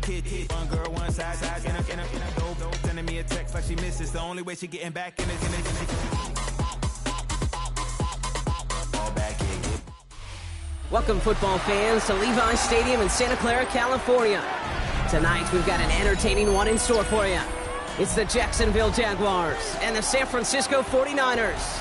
hit. One girl, one side, in a dope. Sending me a text like she misses. The only way she getting back in it. Welcome, football fans, to Levi's Stadium in Santa Clara, California. Tonight, we've got an entertaining one in store for you. It's the Jacksonville Jaguars and the San Francisco 49ers.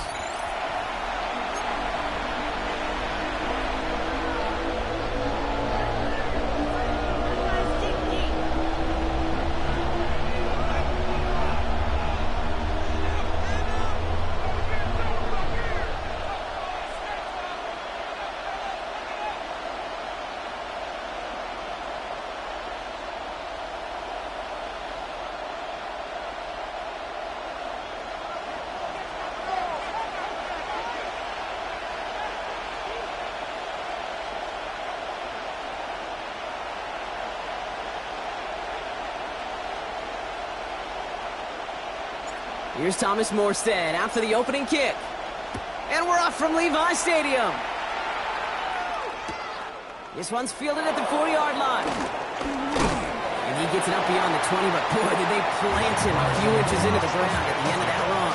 Here's Thomas Morstead out for the opening kick. And we're off from Levi's Stadium. This one's fielded at the 4-yard line. And he gets it up beyond the 20, but boy, did they plant him a few inches into the ground at the end of that run.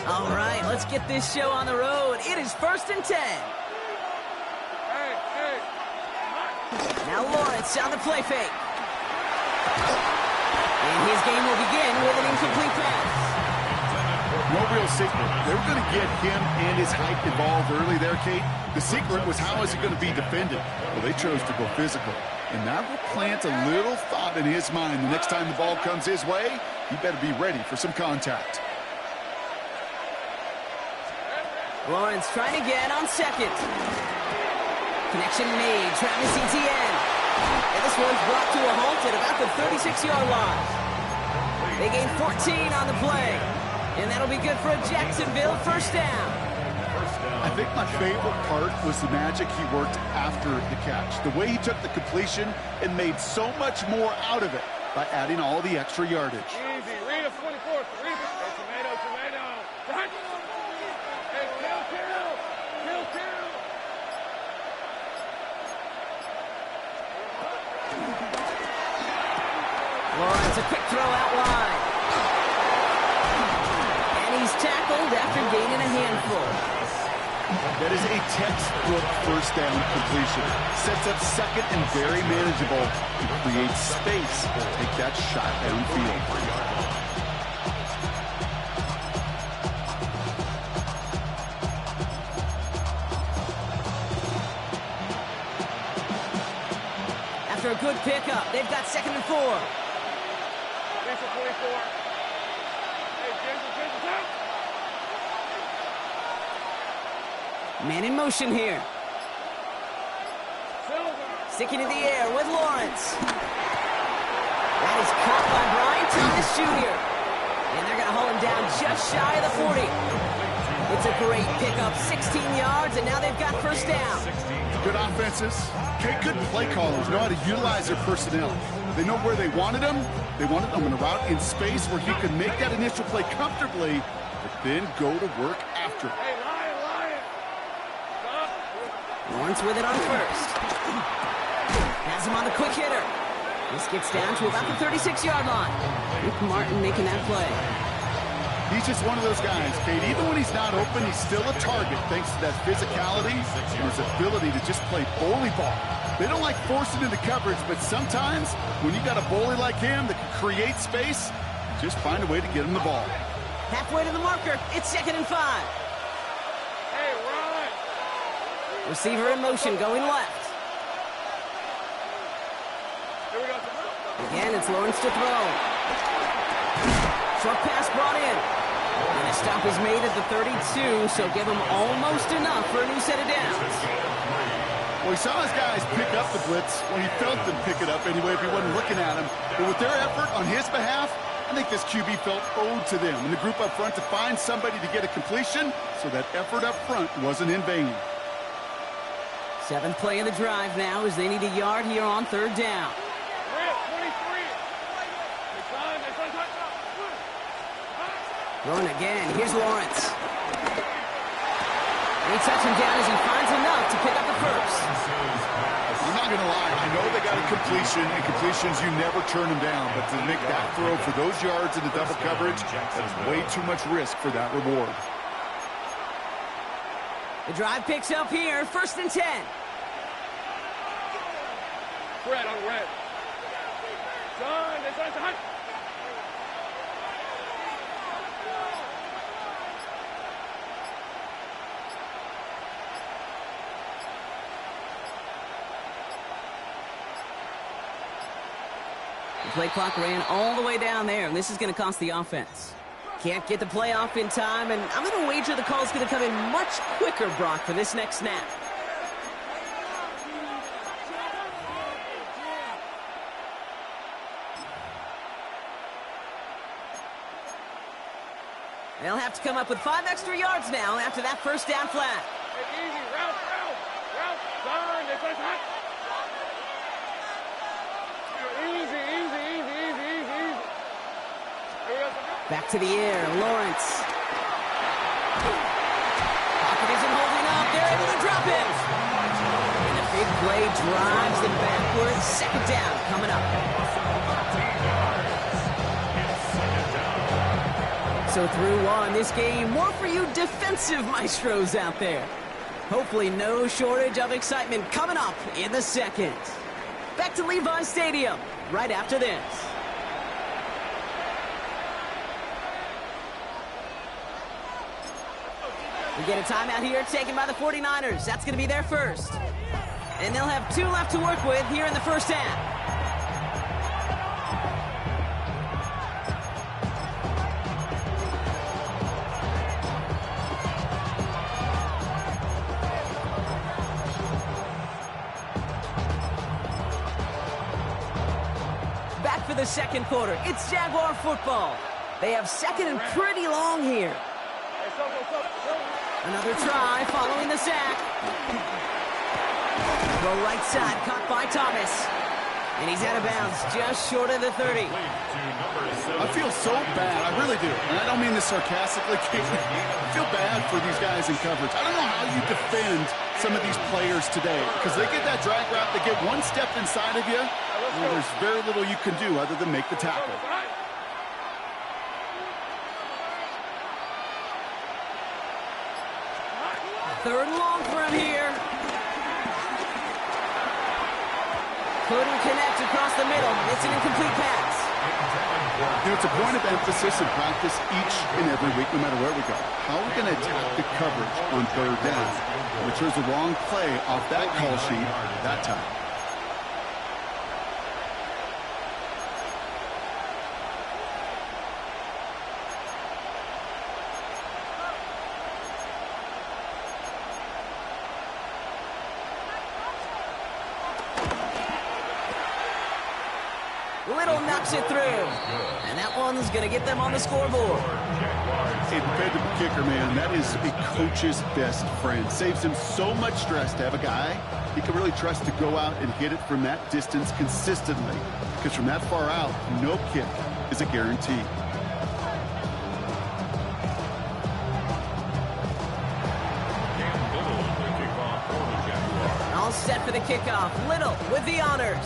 All right, let's get this show on the road. It is 1st and 10. Now Lawrence on the play fake. And his game will begin with an incomplete pass. No real secret. They were going to get him and his height involved early there, Kate. The secret was how is he going to be defended? Well, they chose to go physical. And that will plant a little thought in his mind. The next time the ball comes his way, he better be ready for some contact. Lawrence trying to get on second. Connection made. Travis Etienne. And this one's brought to a halt at about the 36-yard line. They gain 14 on the play. And that'll be good for a Jacksonville first down. I think my favorite part was the magic he worked after the catch. The way he took the completion and made so much more out of it by adding all the extra yardage. Easy. Read a 24. Read a tomato. Hey, kill. Lawrence, a quick throw out wide. And he's tackled after gaining a handful. That is a textbook first down completion. Sets up second and very manageable to create space to take that shot downfield. After a good pickup, they've got 2nd and 4. Hey, Jason, out. Man in motion here. Sticking in the air with Lawrence. That is caught by Brian Thomas Jr. And they're going to haul him down just shy of the 40. It's a great pickup, 16 yards, and now they've got first down. Good offenses. Okay, good play callers know how to utilize their personnel. They know where they wanted him. They wanted him in a route in space where he could make that initial play comfortably, but then go to work after. Hey, Lion. Lawrence with it on first. Has him on the quick hitter. This gets down to about the 36-yard line. Rick Martin making that play. He's just one of those guys, Kate. Even when he's not open, he's still a target thanks to that physicality and his ability to just play bully ball. They don't like forcing into coverage, but sometimes when you got a bully like him that can create space, just find a way to get him the ball. Halfway to the marker. It's 2nd and 5. Hey, run! Receiver in motion, going left. Here we go. Again, it's Lawrence to throw. Short pass brought in. And a stop is made at the 32, so give him almost enough for a new set of downs. Well, he saw his guys pick up the blitz when he felt them pick it up anyway if he wasn't looking at him. But with their effort on his behalf, I think this QB felt owed to them and the group up front to find somebody to get a completion, so that effort up front wasn't in vain. Seventh play of the drive now as they need a yard here on third down. 23. Throwing again. Here's Lawrence. And he touches him down as he finds enough to pick up the first. I'm not going to lie. I know they got a completion, and completions, you never turn them down. But to make that throw for those yards in the double coverage, that's way too much risk for that reward. The drive picks up here. 1st and 10. Red on red. Son, it's on. The play clock ran all the way down there, and this is going to cost the offense. Can't get the play off in time, and I'm going to wager the call is going to come in much quicker, Brock, for this next snap. They'll have to come up with 5 extra yards now after that first down flat. Hey, easy, route. Son, it's on. Easy. Back to the air, Lawrence. Pocket isn't holding up. They're able to drop it. And a big play drives them backwards. Second down coming up. So through on this game, more for you defensive maestros out there. Hopefully no shortage of excitement coming up in the second. Back to Levi Stadium right after this. We get a timeout here taken by the 49ers. That's going to be their first. And they'll have 2 left to work with here in the first half. Back for the second quarter. It's Jaguar football. They have second and pretty long here. Another try following the sack. Go right side, caught by Thomas. And he's out of bounds, just short of the 30. I feel so bad, I really do. And I don't mean this sarcastically. I feel bad for these guys in coverage. I don't know how you defend some of these players today, because they get that drag route, they get one step inside of you, and there's very little you can do other than make the tackle. Third and long for him here. Couldn't connect across the middle. It's an incomplete pass. You know, it's a point of emphasis in practice each and every week, no matter where we go. How are we going to attack the coverage on third down? Which was the wrong play off that call sheet that time. Little knocks it through. And that one's going to get them on the scoreboard. A dependable kicker, man, that is a coach's best friend. Saves him so much stress to have a guy he can really trust to go out and hit it from that distance consistently. Because from that far out, no kick is a guarantee. All set for the kickoff. Little with the honors.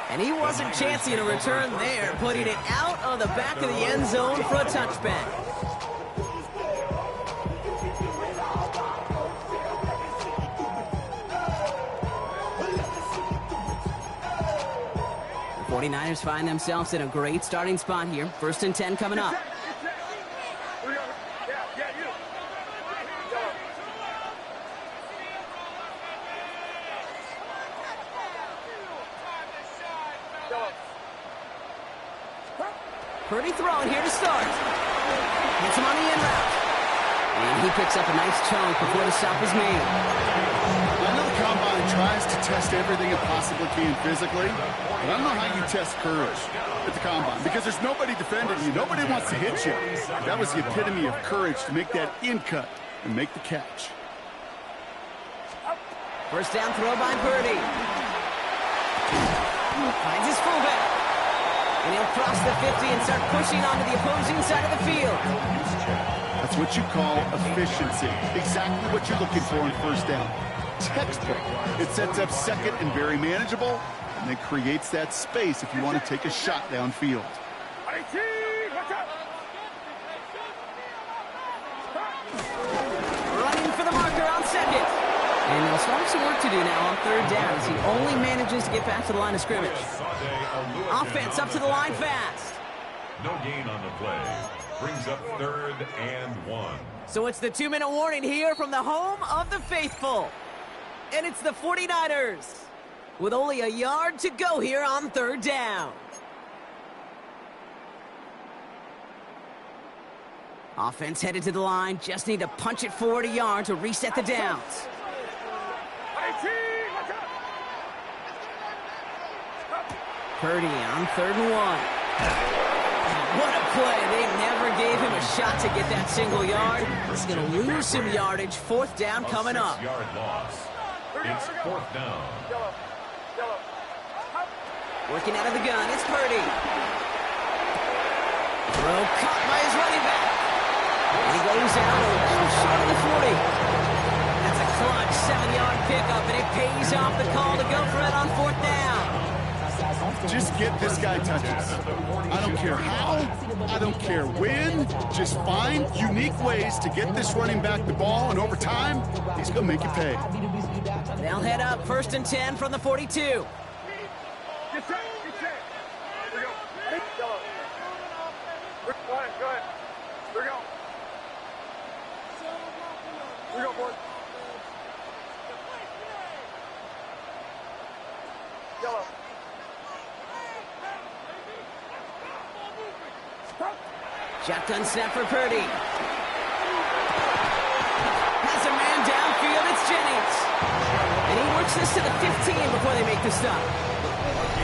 And he wasn't chancing a return there, putting it out on the back of the end zone for a touchback. The 49ers find themselves in a great starting spot here. 1st and 10 coming up. Purdy throwing here to start. Gets him on the in route. And he picks up a nice chunk before the stop is made. I know the combine tries to test everything it possibly can physically. But I don't know how you test courage at the combine because there's nobody defending you. Nobody wants to hit you. That was the epitome of courage to make that in cut and make the catch. First down throw by Purdy. Finds his fullback. And he'll cross the 50 and start pushing onto the opposing side of the field. That's what you call efficiency. Exactly what you're looking for on first down. Textbook. It sets up second and very manageable, and it creates that space if you want to take a shot downfield. Running for the marker on second. And they'll start some work to do now on third down as he only manages to get back to the line of scrimmage. Offense up to the line fast. No gain on the play. Brings up 3rd and 1. So it's the 2-minute warning here from the home of the faithful. And it's the 49ers with only a yard to go here on third down. Offense headed to the line. Just need to punch it forward a yard to reset the downs. Purdy on 3rd and 1. What a play. They never gave him a shot to get that single yard. He's going to lose some yardage. 4th down coming up. 6-yard loss. It's 4th down. Working out of the gun, it's Purdy. Throw caught by his running back. And he goes out a little short of the 40. That's a clutch 7-yard pickup, and it pays off the call to go for it on 4th down. Just get this guy touches. I don't care how, I don't care when. Just find unique ways to get this running back the ball, and over time, he's going to make you pay. They'll head up 1st and 10 from the 42. Get set. Get set. Here we go. Yellow. Go ahead. Here we go. Here we go, boys. Yellow. Shotgun snap for Purdy. Has a man downfield, it's Jennings. And he works this to the 15 before they make the stop.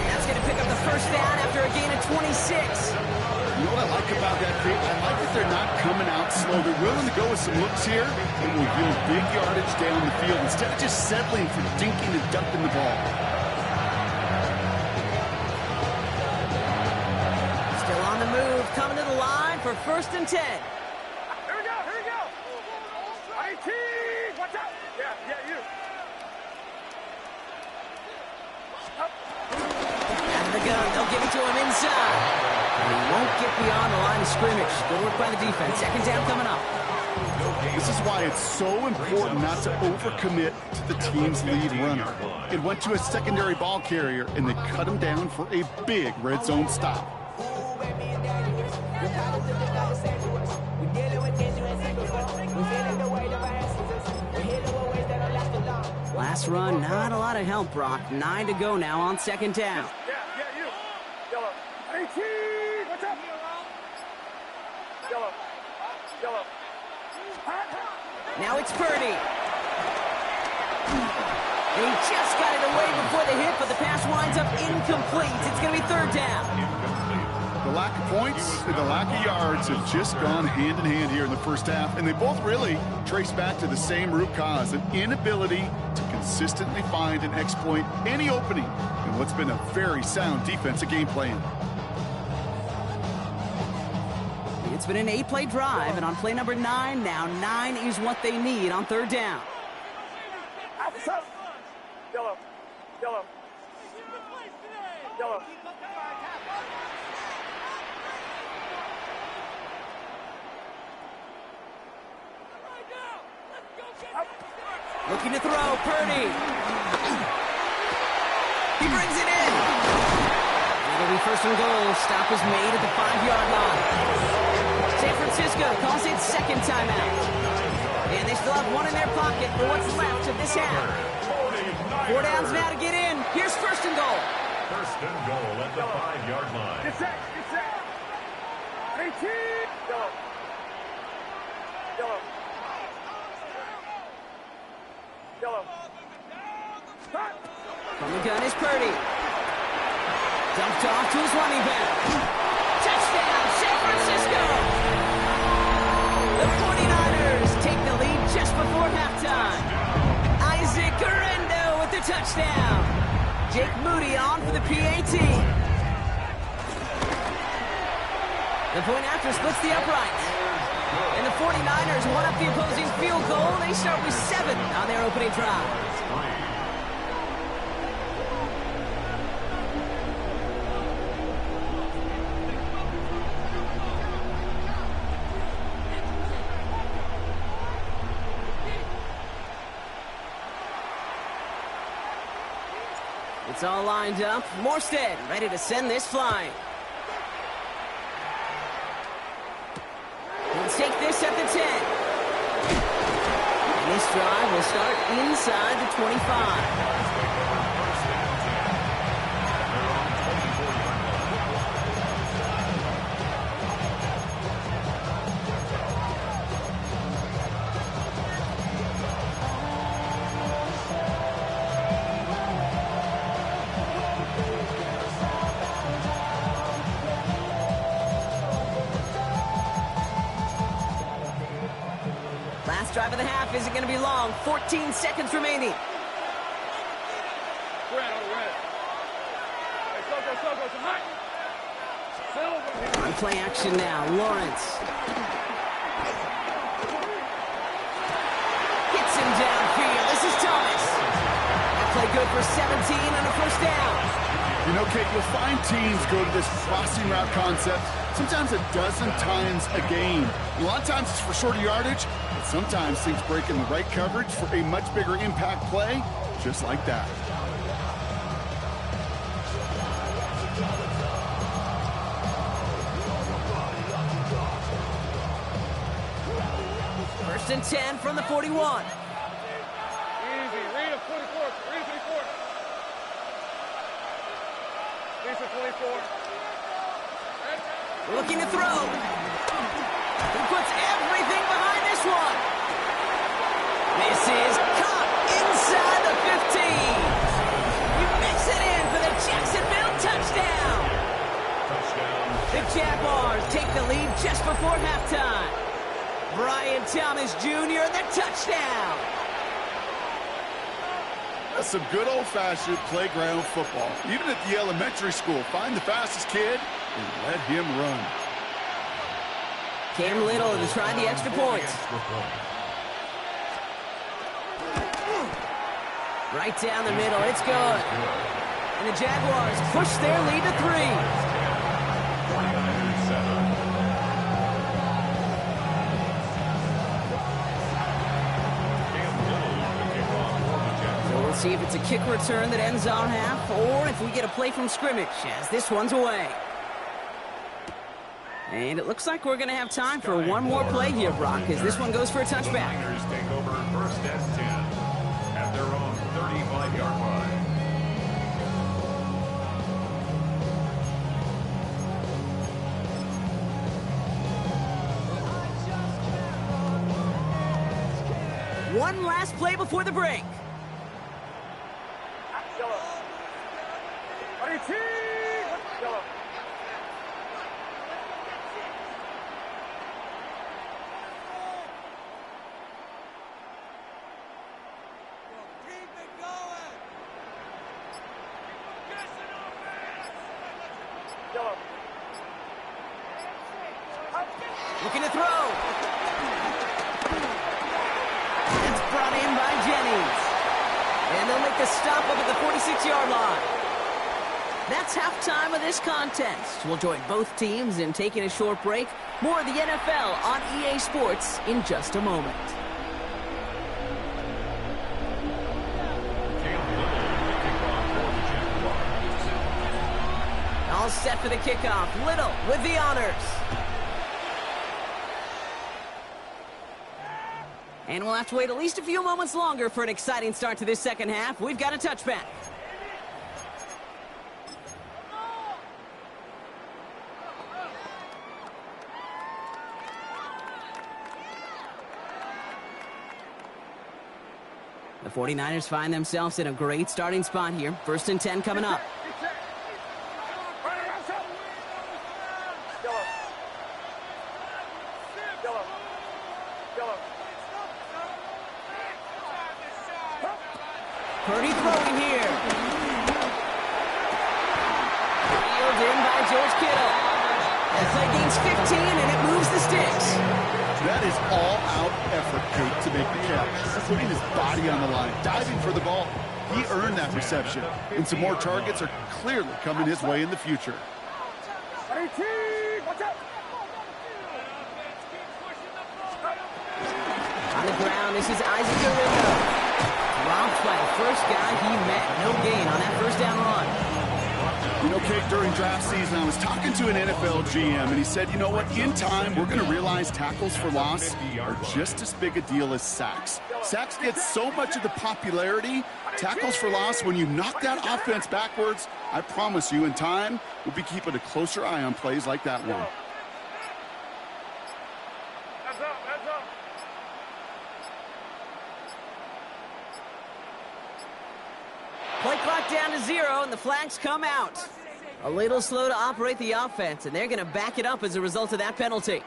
That's going to pick up the 1st down after a gain of 26. You know what I like about that, Pete? I like that they're not coming out slow. They're willing to go with some looks here and will yield big yardage down the field instead of just settling for dinking and dumping the ball. Still on the move, coming to the line for 1st and 10. Here we go. IT. Watch out. Yeah, you. Out of the gun, they'll give it to him inside. And he won't get beyond the line of scrimmage. Good work by the defense. 2nd down coming up. This is why it's so important not to overcommit to the team's lead runner. It went to a secondary ball carrier, and they cut him down for a big red zone stop. Last run, not a lot of help, Brock. 9 to go now on 2nd down. Yeah, you. Yellow. IT. Watch out. Yellow. Now it's Purdy. And he just got it away before the hit, but the pass winds up incomplete. It's going to be 3rd down. The lack of points and the lack of yards have just gone hand in hand here in the first half, and they both really trace back to the same root cause, an inability to consistently find and exploit any opening in what's been a very sound defensive game plan. It's been an 8-play drive, and on play number 9, now 9 is what they need on 3rd down. Yellow. Looking to throw, Purdy. He brings it in. It'll be 1st and goal. Stop is made at the 5-yard line. San Francisco calls it 2nd timeout. And they still have 1 in their pocket for what's left of this half. 4 downs now to get in. Here's 1st and goal. 1st and goal at the 5-yard line. Get set. 18. Yellow. From the gun is Purdy. Dumped off to his running back. Touchdown, San Francisco! The 49ers take the lead just before halftime. Isaac Guerrero with the touchdown. Jake Moody on for the PAT. The point after splits the uprights. And the 49ers won up the opposing field goal. They start with 7 on their opening drive. It's all lined up. Morstead ready to send this flying. He'll take this at the 10. And this drive will start inside the 25. Last drive of the half isn't going to be long. 14 seconds remaining. On play action now, Lawrence. Hits him downfield. This is Thomas. That play good for 17 and a first down. You know, Kate, you'll find teams go to this crossing route concept sometimes a dozen times a game. A lot of times it's for shorter yardage, but sometimes things break in the right coverage for a much bigger impact play, just like that. First and 10 from the 41. Easy, read a 24. Read a 24. Lisa 24. Looking to throw. He puts everything behind this one. This is caught inside the 15. He makes it in for the Jacksonville touchdown. The Jaguars take the lead just before halftime. Brian Thomas Jr. the touchdown. That's some good old-fashioned playground football. Even at the elementary school, find the fastest kid and let him run. Cam Little to try the extra point. Right down the middle, it's good. And the Jaguars push their lead to 3. See if it's a kick return that ends our half, or if we get a play from scrimmage, as this one's away. And it looks like we're going to have time for one more play here, Brock, as this one goes for a touchback. The Niners take over first and 10 at their own 35-yard line. One last play before the break. Yellow. Yellow. Looking to throw. It's brought in by Jennings. And they'll make the stop up at the 46-yard line. That's halftime of this contest. We'll join both teams in taking a short break. More of the NFL on EA Sports in just a moment. All set for the kickoff. Little with the honors. And we'll have to wait at least a few moments longer for an exciting start to this second half. We've got a touchback. The 49ers find themselves in a great starting spot here. 1st and 10 coming up. Purdy throwing here. Reeled in by George Kittle. That play gains 15, and it moves the sticks. That is all-out effort, Kate, to make the catch. Putting his body on the line, diving for the ball. He earned that reception, and some more targets are clearly coming his way in the future. On the ground, this is Isaac Guerrero. Dropped by the first guy he met. No gain on that first down run. You know, Kate, during draft season, I was talking to an NFL GM, and he said, you know what, in time, we're going to realize tackles for loss are just as big a deal as sacks. Sacks get so much of the popularity. Tackles for loss, when you knock that offense backwards, I promise you, in time, we'll be keeping a closer eye on plays like that one. Play clock down to 0, and the flags come out. A little slow to operate the offense, and they're going to back it up as a result of that penalty.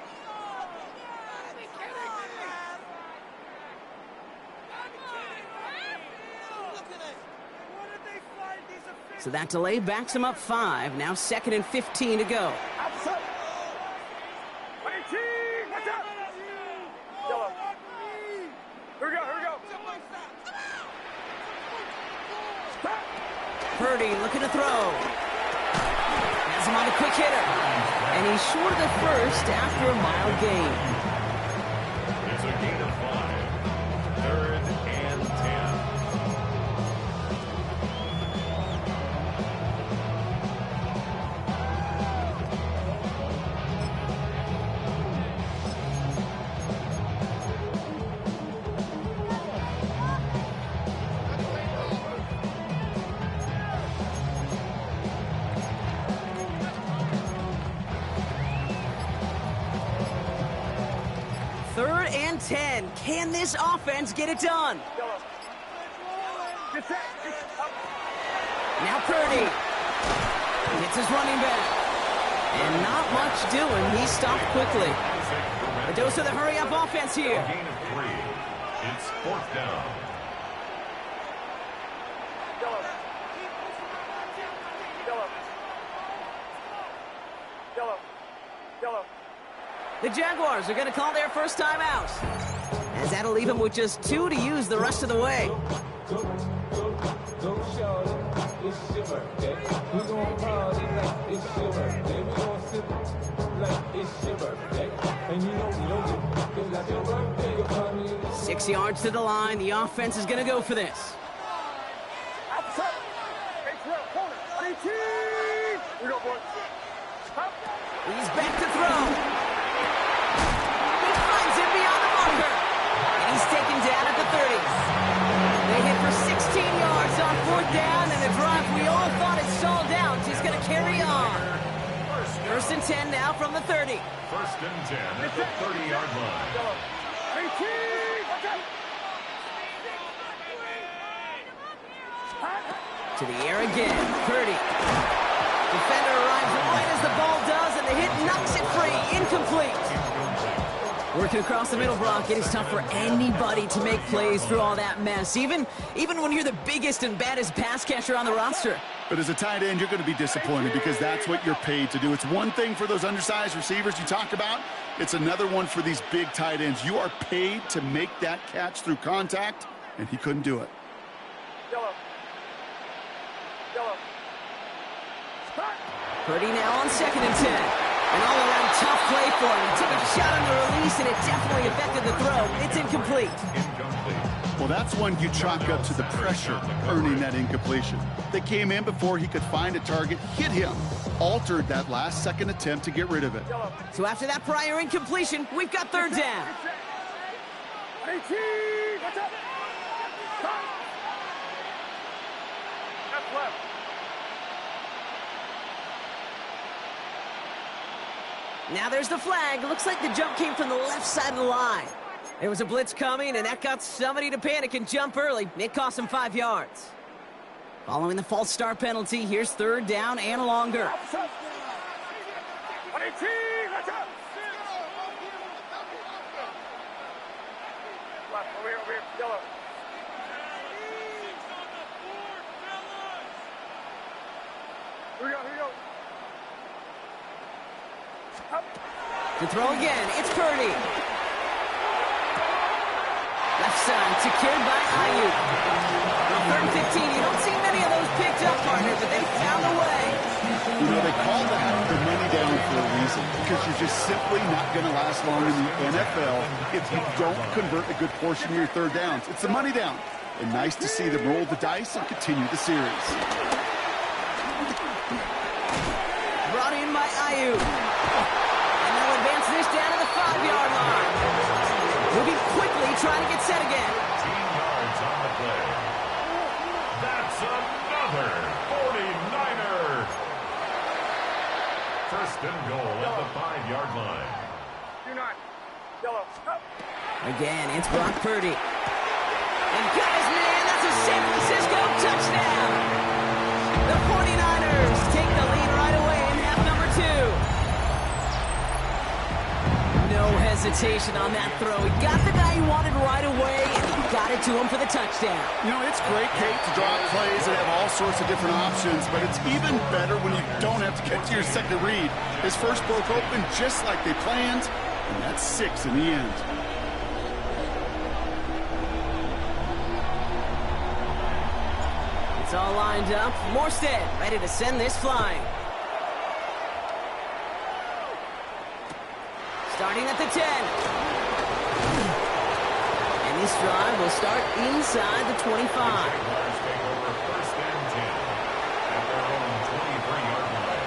So that delay backs them up 5. Now 2nd and 15 to go. Purdy looking to throw. Has him on a quick hitter. And he's short of the first after a mild gain. It's a gain of 5. 3rd and 10. Third and 10. Can this offense get it done? Now Purdy hits his running back. And not much doing. He stopped quickly. A dose of the hurry-up offense here. A gain of 3. It's 4th down. The Jaguars are going to call their first time out, as that'll leave them with just 2 to use the rest of the way. Six yards to the line. The offense is going to go for this. He's back to throw. Taken down at the 30. They hit for 16 yards on 4th down, and the drive we all thought had stalled out is going to carry on. 1st and 10 now from the 30. 1st and 10 at the 30-yard line. To the air again. Purdy. Defender arrives right as the ball does, and the hit knocks it free. Incomplete. Working across the middle, Brock, it is tough for anybody to make plays through all that mess, even when you're the biggest and baddest pass catcher on the roster. But as a tight end, you're going to be disappointed because that's what you're paid to do. It's one thing for those undersized receivers you talk about. It's another one for these big tight ends. You are paid to make that catch through contact, and he couldn't do it. Purdy now on 2nd and 10. An all-around tough play for him. He took a shot on the release, and it definitely affected the throw. It's incomplete. Well, that's one you chalk up to the pressure earning that incompletion. They came in before he could find a target, hit him, altered that last-second attempt to get rid of it. So after that prior incompletion, we've got 3rd down. Now there's the flag. Looks like the jump came from the left side of the line. There was a blitz coming, and that got somebody to panic and jump early. It cost him 5 yards. Following the false start penalty, here's third down and longer. Over here, yellow. Here we go. To throw again, it's Purdy. Left side, secured by Ayuk. On 3rd and 15, you don't see many of those picked up, partner, but they found a way. You know, they call that the money down for a reason, because you're just simply not going to last long in the NFL if you don't convert a good portion of your third downs. It's the money down. And nice to see them roll the dice and continue the series. Brought in by Ayuk. And they'll advance this down to the 5-yard line. Moving quickly, trying to get set again. 15 yards on the play. That's another 49er. First and goal at the 5-yard line. Do not. Yellow. Again, it's Brock Purdy. And guys, man, that's a San Francisco touchdown. The 49ers take the lead right away in half number 2. No hesitation on that throw. He got the guy he wanted right away, and he got it to him for the touchdown. You know, it's great, Kate, to draw plays and have all sorts of different options, but it's even better when you don't have to get to your second read. His first broke open just like they planned, and that's 6 in the end. It's all lined up. Morstead ready to send this flying. Starting at the 10. And this drive will start inside the 25. Jaguars take over first and 10 at their own 23-yard line.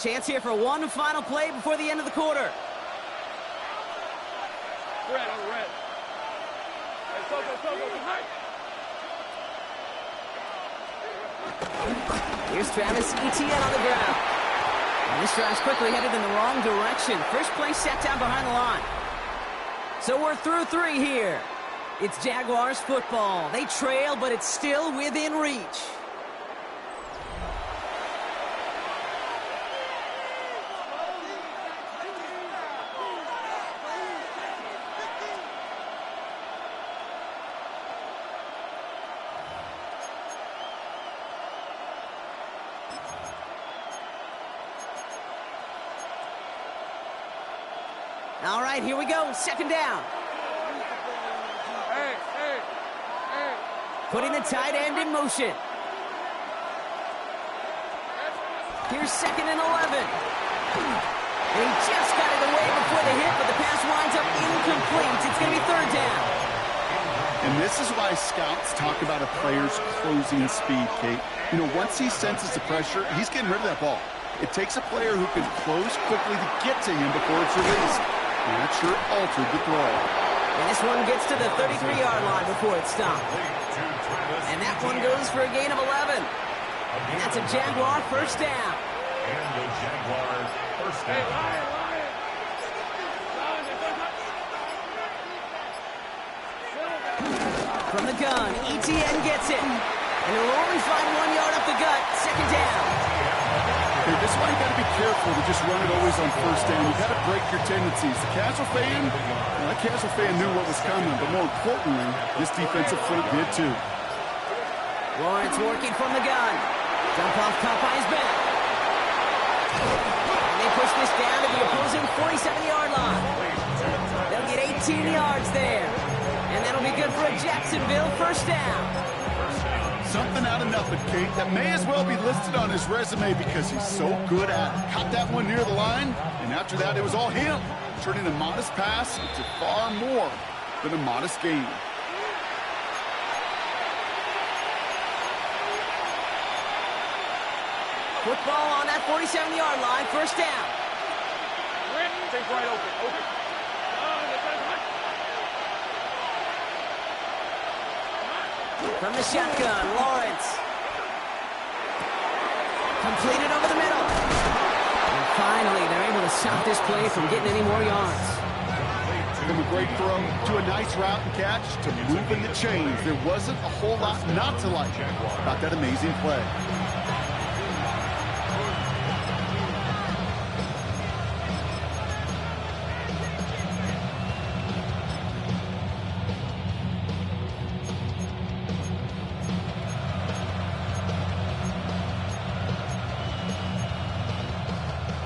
Chance here for one final play before the end of the quarter. Red. Hey, go. Here's Travis Etienne on the ground. And this drive's quickly headed in the wrong direction. First play set down behind the line. So we're through 3 here. It's Jaguars football. They trail, but it's still within reach. All right, here we go. Second down. Hey. Putting the tight end in motion. Here's 2nd and 11. And he just got it away before the hit, but the pass winds up incomplete. It's going to be 3rd down. And this is why scouts talk about a player's closing speed, Kate. You know, once he senses the pressure, he's getting rid of that ball. It takes a player who can close quickly to get to him before it's released. And that sure altered the throw. And this one gets to the 33-yard line before it's stopped. And that one goes for a gain of 11. And that's a Jaguar first down. And the Jaguar first down. From the gun, Etienne gets it. And he'll only find 1 yard up the gut. Second down. Hey, this is why you got to be careful to just run it always on first down. You got to break your tendencies. The casual fan, well, that casual fan knew what was coming, but more importantly, this defensive front did too. Lawrence working from the gun. Dump off top by his back. And they push this down to the opposing 47-yard line. They'll get 18 yards there. And that'll be good for a Jacksonville first down. Something out of nothing, Kate, that may as well be listed on his resume because he's so good at it. Caught that one near the line, and after that, it was all him, turning a modest pass into far more than a modest gain. Football on that 47-yard line, first down. Think right open. From the shotgun, Lawrence. Completed over the middle. And finally, they're able to stop this play from getting any more yards. From a great throw to a nice route and catch to moving the chains. There wasn't a whole lot not to like about that amazing play.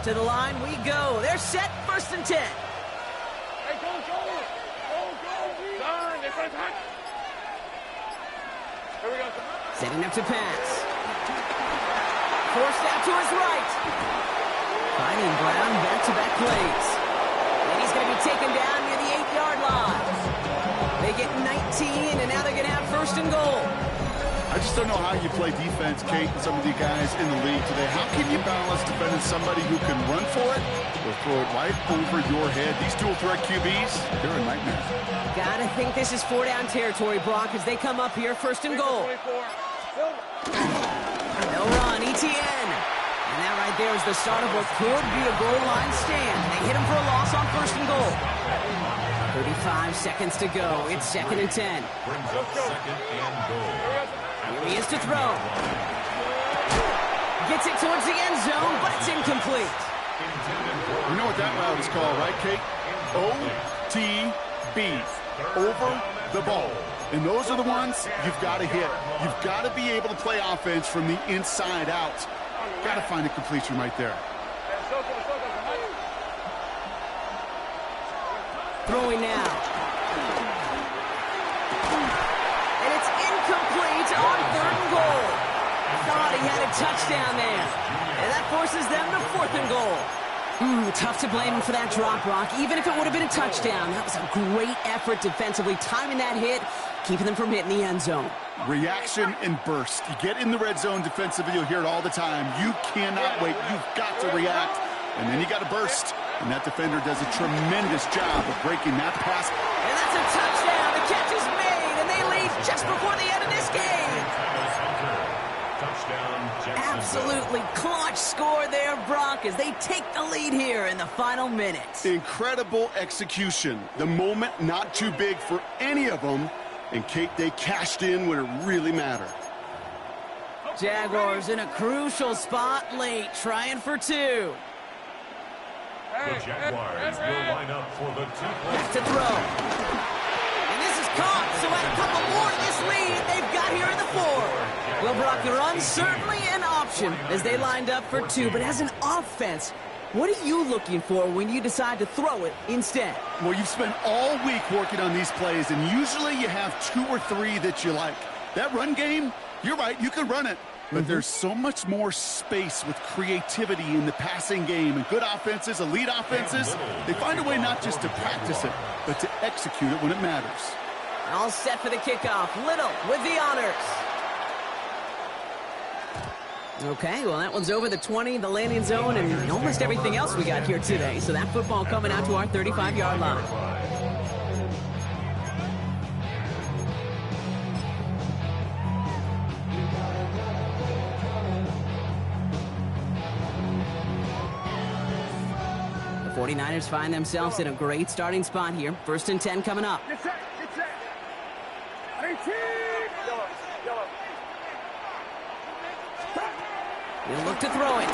To the line we go. They're set, 1st and 10. Hey, go. Done. They're trying to touch. Here we go. Setting up to pass. Forced out to his right. Finding ground, back-to-back plays. And he's going to be taken down near the 8-yard line. They get 19, and now they're going to have 1st and goal. I just don't know how you play defense, Kate, and some of the guys in the league today. How can you balance defending somebody who can run for it or throw it right over your head? These dual threat QBs, they're a nightmare. Gotta think this is 4-down territory, Brock, as they come up here, 1st and goal. No run, ETN. And that right there is the start of what could be a goal line stand. They hit him for a loss on 1st and goal. 35 seconds to go. It's 2nd and 10. Brings up 2nd and goal. Here he is to throw. Gets it towards the end zone, but it's incomplete. You know what that route is called, right, Kate? OTB, over the ball. And those are the ones you've got to hit. You've got to be able to play offense from the inside out. Got to find a completion right there. Throwing now. And it's incomplete on 3rd and goal. Thought he had a touchdown there. And that forces them to 4th and goal. Tough to blame him for that drop, Rock. Even if it would have been a touchdown, that was a great effort defensively, timing that hit, keeping them from hitting the end zone. Reaction and burst. You get in the red zone defensively, you'll hear it all the time. You cannot wait. You've got to react. And then you got to burst. And that defender does a tremendous job of breaking that pass. And that's a touchdown. The catch is made, and they lead just before the end of this game. Absolutely clutch score there, Brock, as they take the lead here in the final minutes. Incredible execution. The moment not too big for any of them. And, Kate, they cashed in when it really mattered. Jaguars in a crucial spot late, trying for 2. The Jaguars will line up for the 2-point. To throw. And this is caught, so add a couple more to this lead they've got here in the 4. Well, Brock, the run's certainly an option as they lined up for 2, but as an offense, what are you looking for when you decide to throw it instead? Well, you've spent all week working on these plays, and usually you have 2 or 3 that you like. That run game, you're right, you can run it. But there's so much more space with creativity in the passing game. And good offenses, elite offenses, they find a way not just to practice it, but to execute it when it matters. All set for the kickoff. Little with the honors. Okay, well, that one's over the 20, the landing zone, and almost everything else we got here today. So that football coming out to our 35-yard line. The 49ers find themselves in a great starting spot here. 1st and 10 coming up. Get set. 18. Yellow. He'll look to throw it.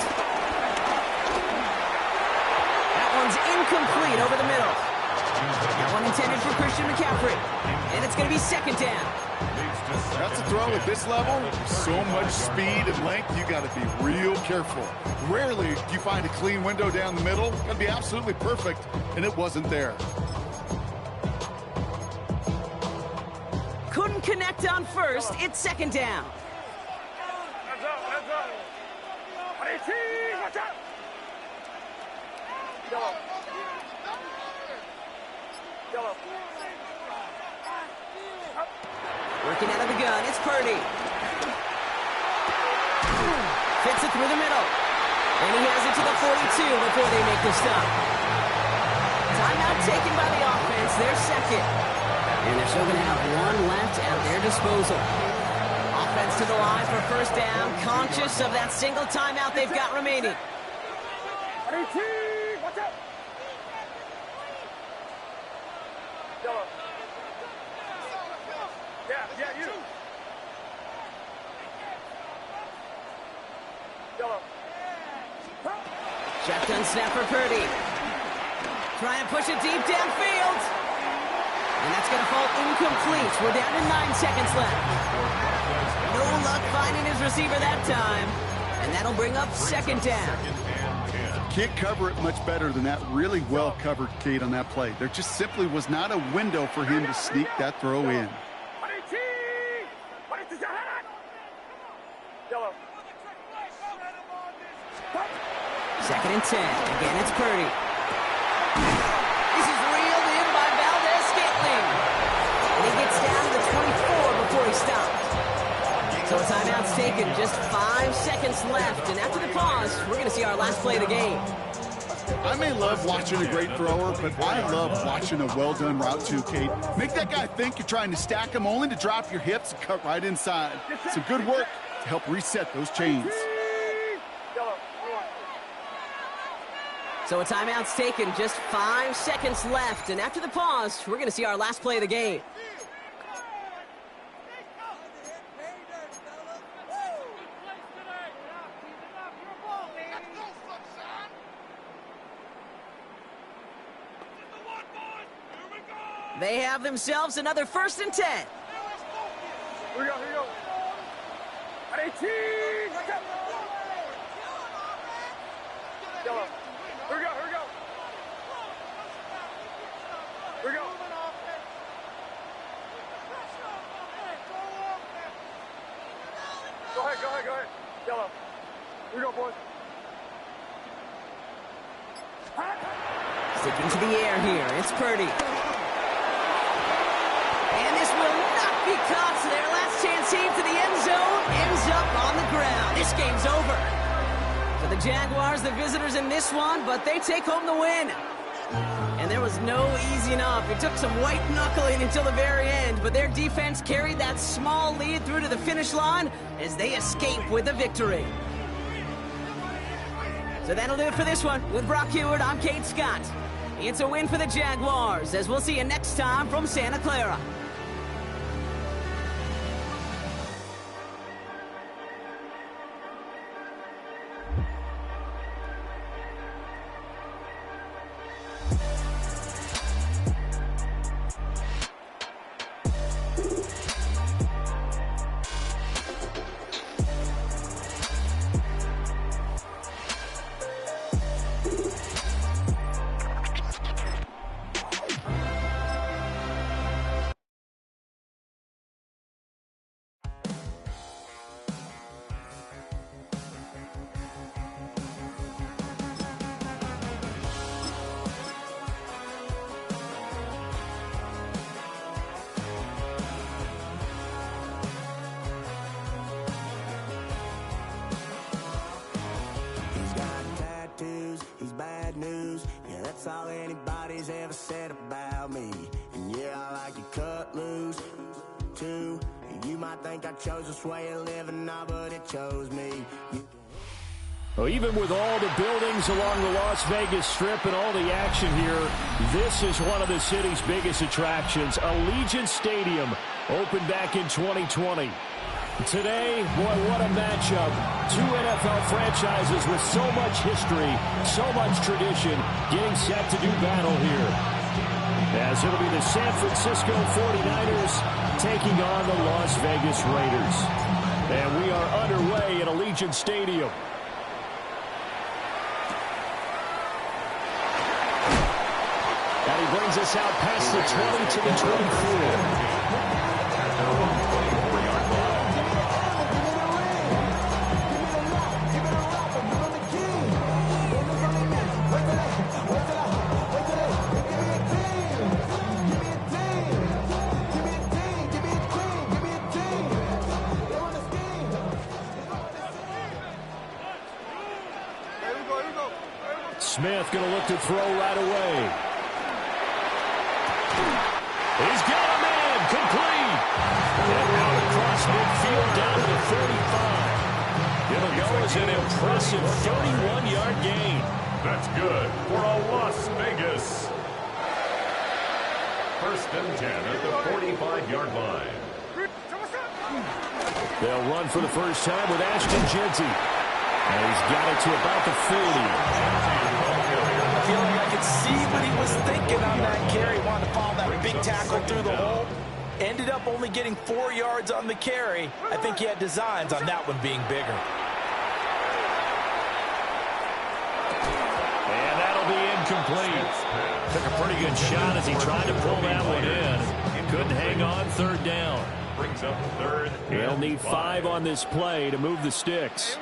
That one's incomplete over the middle. That one intended for Christian McCaffrey. And it's going to be 2nd down. That's a throw at this level. So much speed and length, you got to be real careful. Rarely do you find a clean window down the middle. Got to be absolutely perfect, and it wasn't there. Couldn't connect on 1st. It's 2nd down. Hands up. 18. Watch out. Yellow. Working out of the gun, it's Purdy. Fits it through the middle. And he has it to the 42 before they make the stop. Timeout taken by the offense, their second. And they're still going to have one left at their disposal. Offense to the line for first down, conscious of that single timeout they've got remaining. Watch out! Yellow. Yeah, you. Yellow. Shotgun snap for Purdy. Try and push it deep downfield. And that's going to fall incomplete. We're down to 9 seconds left. No luck finding his receiver that time. And that'll bring up second down. Can't cover it much better than that. Really well covered, Kate, on that play. There just simply was not a window for him to sneak that throw in. Second and 10. Again, it's Purdy. This is reeled in by Valdez-Scantling. And he gets down to the 24 before he stops. So a timeout's taken. Just 5 seconds left. And after the pause, we're going to see our last play of the game. I may love watching a great thrower, but I love watching a well-done route too, Kate. Make that guy think you're trying to stack him only to drop your hips and cut right inside. Some good work to help reset those chains. So a timeout's taken, just 5 seconds left. And after the pause, we're going to see our last play of the game. They have themselves another 1st and 10. Here we go. At 18. Watch out. Yellow. Here we go. Go ahead. Yellow. Here we go, boys. Sticking to the air here, it's Purdy. And this will not be caught, so their last chance team to the end zone ends up on the ground. This game's over. For the Jaguars, the visitors in this one, but they take home the win. And there was no easy enough. It took some white knuckling until the very end, but their defense carried that small lead through to the finish line as they escape with the victory. So that'll do it for this one. With Brock Huard, I'm Kate Scott. It's a win for the Jaguars, as we'll see you next time from Santa Clara. That's all anybody's ever said about me. And yeah, I like you cut loose, too. You might think I chose this way of living now, but it chose me. Well, even with all the buildings along the Las Vegas Strip and all the action here, this is one of the city's biggest attractions. Allegiant Stadium opened back in 2020. Today, boy, what a matchup. Two NFL franchises with so much history, so much tradition, getting set to do battle here. As it'll be the San Francisco 49ers taking on the Las Vegas Raiders. And we are underway at Allegiant Stadium. And he brings us out past the 20 to the 24. Smith going to look to throw right away. He's got him in. Complete. And out across midfield down to the 35. It'll go as an impressive 31-yard gain. That's good for a Las Vegas. First and 10 at the 45-yard line. They'll run for the first time with Ashton Jeanty. And he's got it to about the 40. I feel like I could see what he was thinking on that carry. Wanted to follow that big tackle through the hole. Ended up only getting 4 yards on the carry. I think he had designs on that one being bigger. And that'll be incomplete. Took a pretty good shot as he tried to pull that one in. Couldn't hang on third down. Brings up third. They'll need 5 on this play to move the sticks.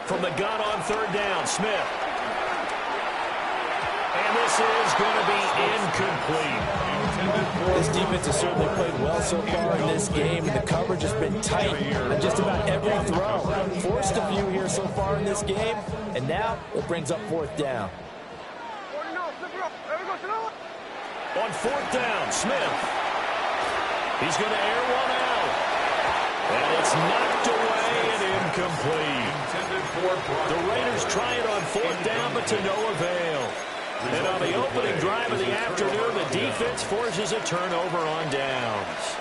From the gun on third down, Smith. And this is going to be incomplete. This defense has certainly played well so far in this game. The coverage has been tight on just about every throw. Forced a few here so far in this game, and now it brings up fourth down. On fourth down, Smith. He's going to air one out. And it's knocked away and incomplete. The Raiders try it on fourth down, but to no avail. And on the opening drive of the afternoon, the defense forces a turnover on downs.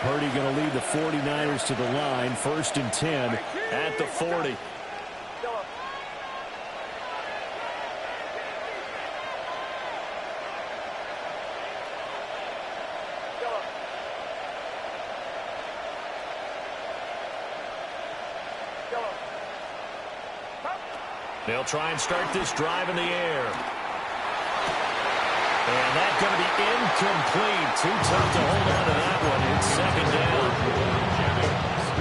Purdy going to lead the 49ers to the line, first and 10 at the 40. They'll try and start this drive in the air. And that's going to be incomplete. Too tough to hold on to that one. It's second down.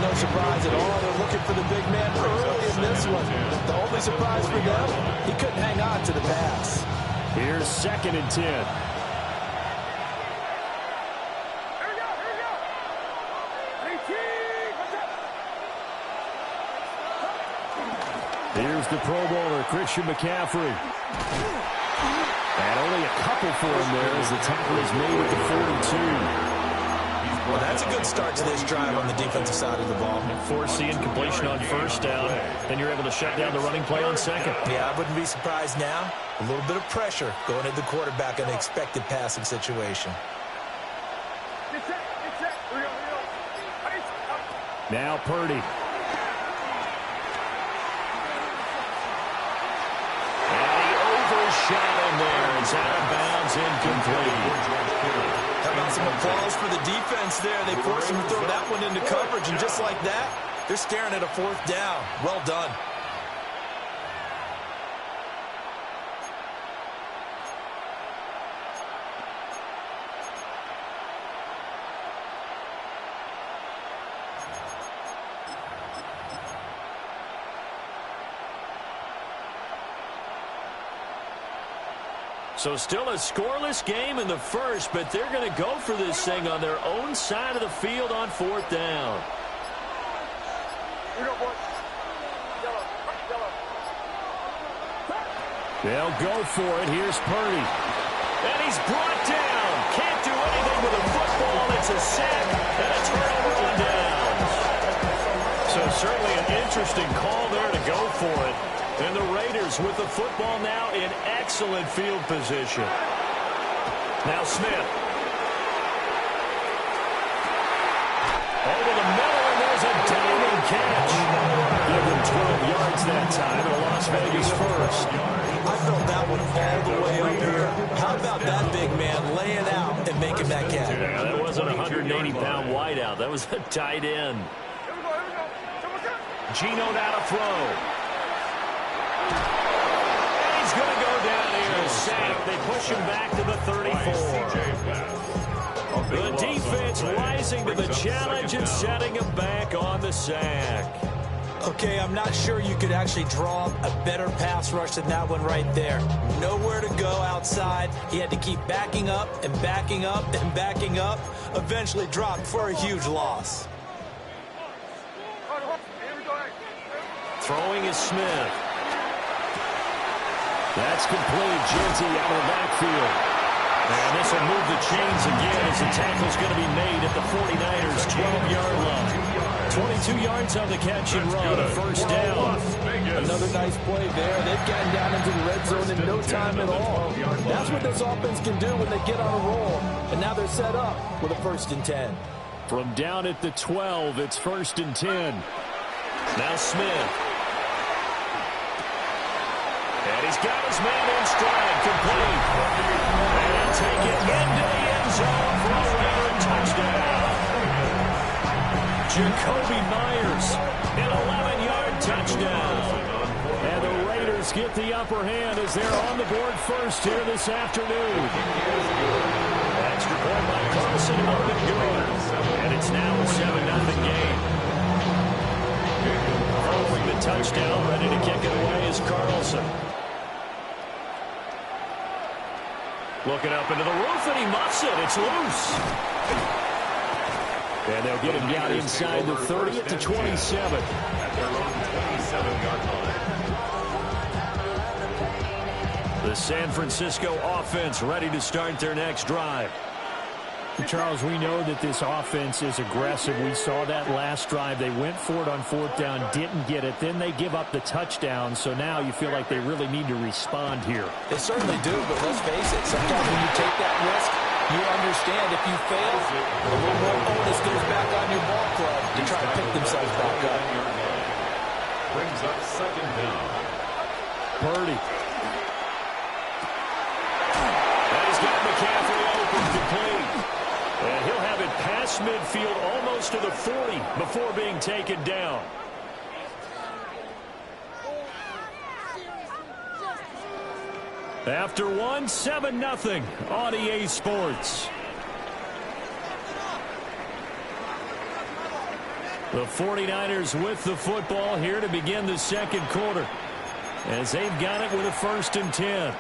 No surprise at all. They're looking for the big man early in this one. The only surprise for them, he couldn't hang on to the pass. Here's second and 10. Here's the Pro Bowler, Christian McCaffrey. And only a couple for him there as the tackle is made at the 42. Well, that's a good start to this drive on the defensive side of the ball. Force the incompletion on first down. Then you're able to shut down the running play on second. Yeah, I wouldn't be surprised now. A little bit of pressure going at the quarterback in an expected passing situation. Now Purdy. Shot in there. It's out of bounds, incomplete. How about some applause for the defense there? They forced him to throw that one into coverage, and just like that, they're staring at a fourth down. Well done. So still a scoreless game in the first, but they're going to go for this thing on their own side of the field on fourth down. They'll go for it. Here's Purdy. And he's brought down. Can't do anything with a football. It's a sack and a turnover on downs. So certainly an interesting call there to go for it. And the Raiders with the football now in excellent field position. Now Smith. Over the middle, and there's a diving catch. Give them 12 yards that time, and a Las Vegas first. I felt that one all the way up here. How about that big man laying out and making that catch? Yeah, that wasn't a 180-pound wideout. That was a tight end. Geno now to throw. He's going to go down here, sack. They push him back to the 34. The defense rising to the challenge and setting him back on the sack. Okay, I'm not sure you could actually draw a better pass rush than that one right there. Nowhere to go outside. He had to keep backing up and backing up and backing up. Eventually dropped for a huge loss. Throwing is Smith. That's complete. Jersey out of the backfield. And this will move the chains again as the tackle's going to be made at the 49ers' 12-yard line. 22 yards on the catch and run, a first down. Another nice play there. They've gotten down into the red zone in no time at all. That's what this offense can do when they get on a roll. And now they're set up with a 1st and 10. From down at the 12, it's 1st and 10. Now Smith. And he's got his man in stride, complete. And he'll take it into the end zone for a Raider touchdown. Jacoby Myers, an 11-yard touchdown. And the Raiders get the upper hand as they're on the board first here this afternoon. Extra point by Carlson, up and good. And it's now a 7-0 game. Following the touchdown, ready to kick it away is Carlson. Looking up into the roof, and he muffs it. It's loose. And they'll get him down inside the 30 at the 27. At their own 27-yard line. The San Francisco offense ready to start their next drive. Charles, we know that this offense is aggressive. We saw that last drive. They went for it on 4th down, didn't get it. Then they give up the touchdown. So now you feel like they really need to respond here. They certainly do, but let's face it. Sometimes when you take that risk, you understand if you fail, a little more onus goes back on your ball club to try to pick themselves back up. Brings up 2nd down. Purdy. And he's got McCaffrey open, complete. And he'll have it past midfield almost to the 40 before being taken down. After one, 7-0 on EA Sports. The 49ers with the football here to begin the 2nd quarter, as they've got it with a 1st and 10.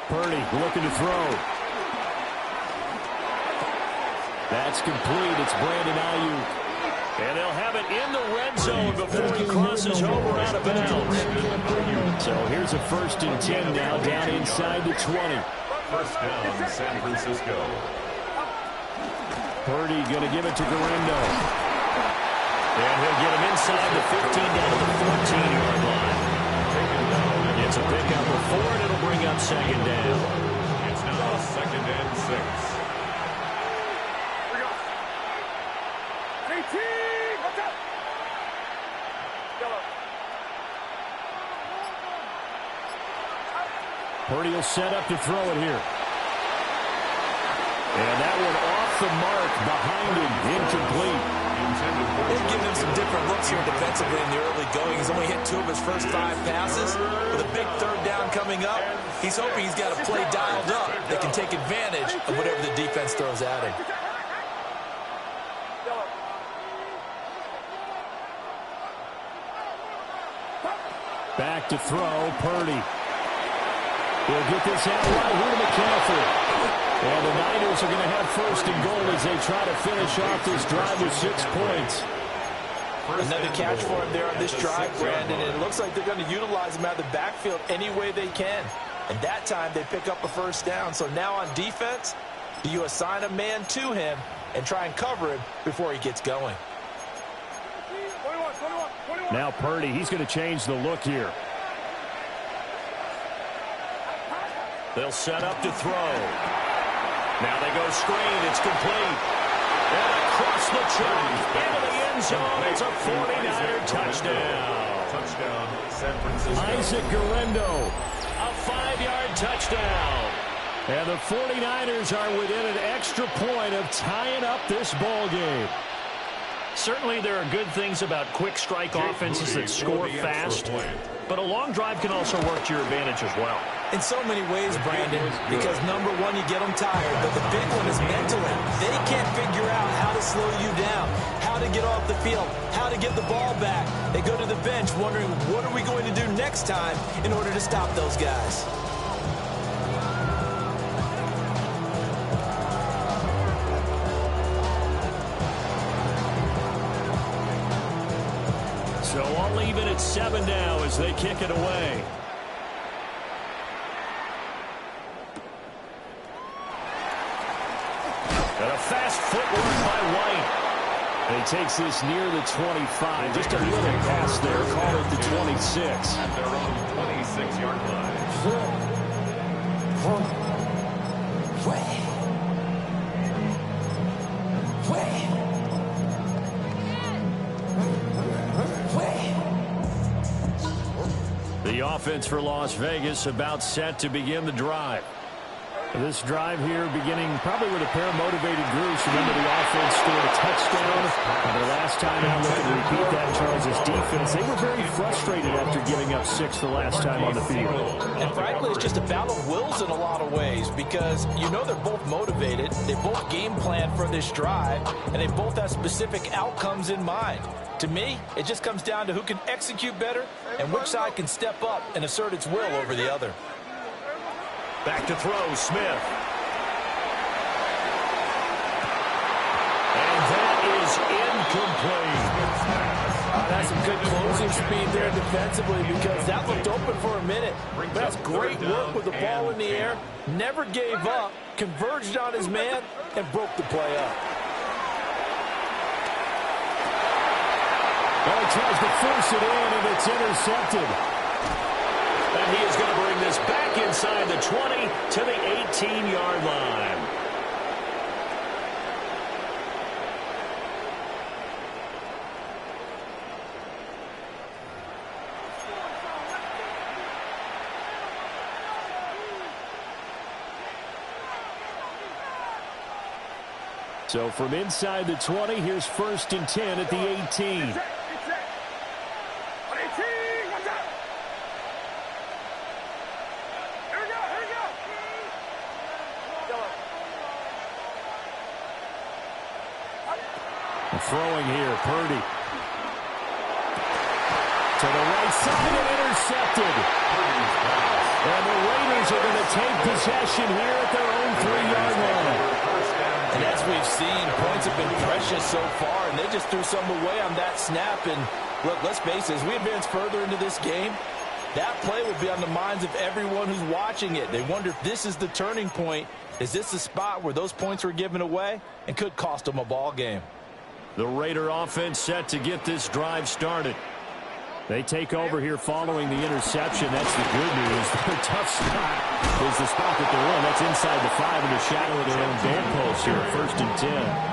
Purdy looking to throw. That's complete. It's Brandon Ayuk. And they'll have it in the red zone before he crosses over out of bounds. So here's a 1st and 10 now down inside the 20. 1st down, San Francisco. Purdy going to give it to Guerrero. And he'll get him inside the 15 down to the 14-yard line. It's a pickup of 4, and it'll bring up 2nd down. It's now 2nd and 6. Purdy will set up to throw it here. And that one off the mark behind him, incomplete. They've given him some different looks here defensively in the early going. He's only hit 2 of his first 5 passes. With a big 3rd down coming up, he's hoping he's got a play dialed up that can take advantage of whatever the defense throws at him. Back to throw, Purdy. He'll get this out right here to McCaffrey. And the Niners are going to have 1st and goal as they try to finish off this drive with 6 points. Another catch for him there on this drive, Brandon, and it looks like they're going to utilize him out of the backfield any way they can. And that time they pick up a 1st down. So now on defense, do you assign a man to him and try and cover him before he gets going? Now Purdy, he's going to change the look here. They'll set up to throw. Now they go screen. It's complete. And across the track into the end zone. It's a 49er touchdown. Touchdown, San Francisco. Isaac Guerrero, a 5-yard touchdown. And the 49ers are within an extra point of tying up this ball game. Certainly there are good things about quick strike offenses that score fast, but a long drive can also work to your advantage as well. In so many ways, Brandon, because number one, you get them tired, but the big one is mentally. They can't figure out how to slow you down, how to get off the field, how to get the ball back. They go to the bench wondering, what are we going to do next time in order to stop those guys? So I'll leave it at 7 now as they kick it away. And a fast footwork by White. And he takes this near the 25. Just a little pass there. Call it the 26. At their own 26-yard line. The offense for Las Vegas about set to begin the drive. This drive here beginning probably with a pair of motivated groups. Remember, the offense scored a touchdown. And the last time out, looking to repeat that, Charles' defense, they were very frustrated after giving up 6 the last time on the field. And frankly, it's just a battle of wills in a lot of ways because you know they're both motivated. They both game plan for this drive, and they both have specific outcomes in mind. To me, it just comes down to who can execute better and which side can step up and assert its will over the other. Back to throw, Smith. And that is incomplete. That's some good closing speed there defensively because that looked open for a minute. That's great work with the ball in the air. Never gave up, converged on his man, and broke the play up. Well, he tries to force it in, and it's intercepted. And he is going to bring this back inside the 20 to the 18-yard line. So from inside the 20, here's 1st and 10 at the 18. Throwing here, Purdy. To the right side and intercepted. And the Raiders are going to take possession here at their own 3-yard line. And as we've seen, points have been precious so far, and they just threw some away on that snap. And look, let's face it, as we advance further into this game, that play will be on the minds of everyone who's watching it. They wonder if this is the turning point. Is this the spot where those points were given away and could cost them a ball game? The Raider offense set to get this drive started. They take over here following the interception. That's the good news. The tough spot is the spot that they're in. That's inside the 5 in the shadow of their own goal post here. 1st and 10.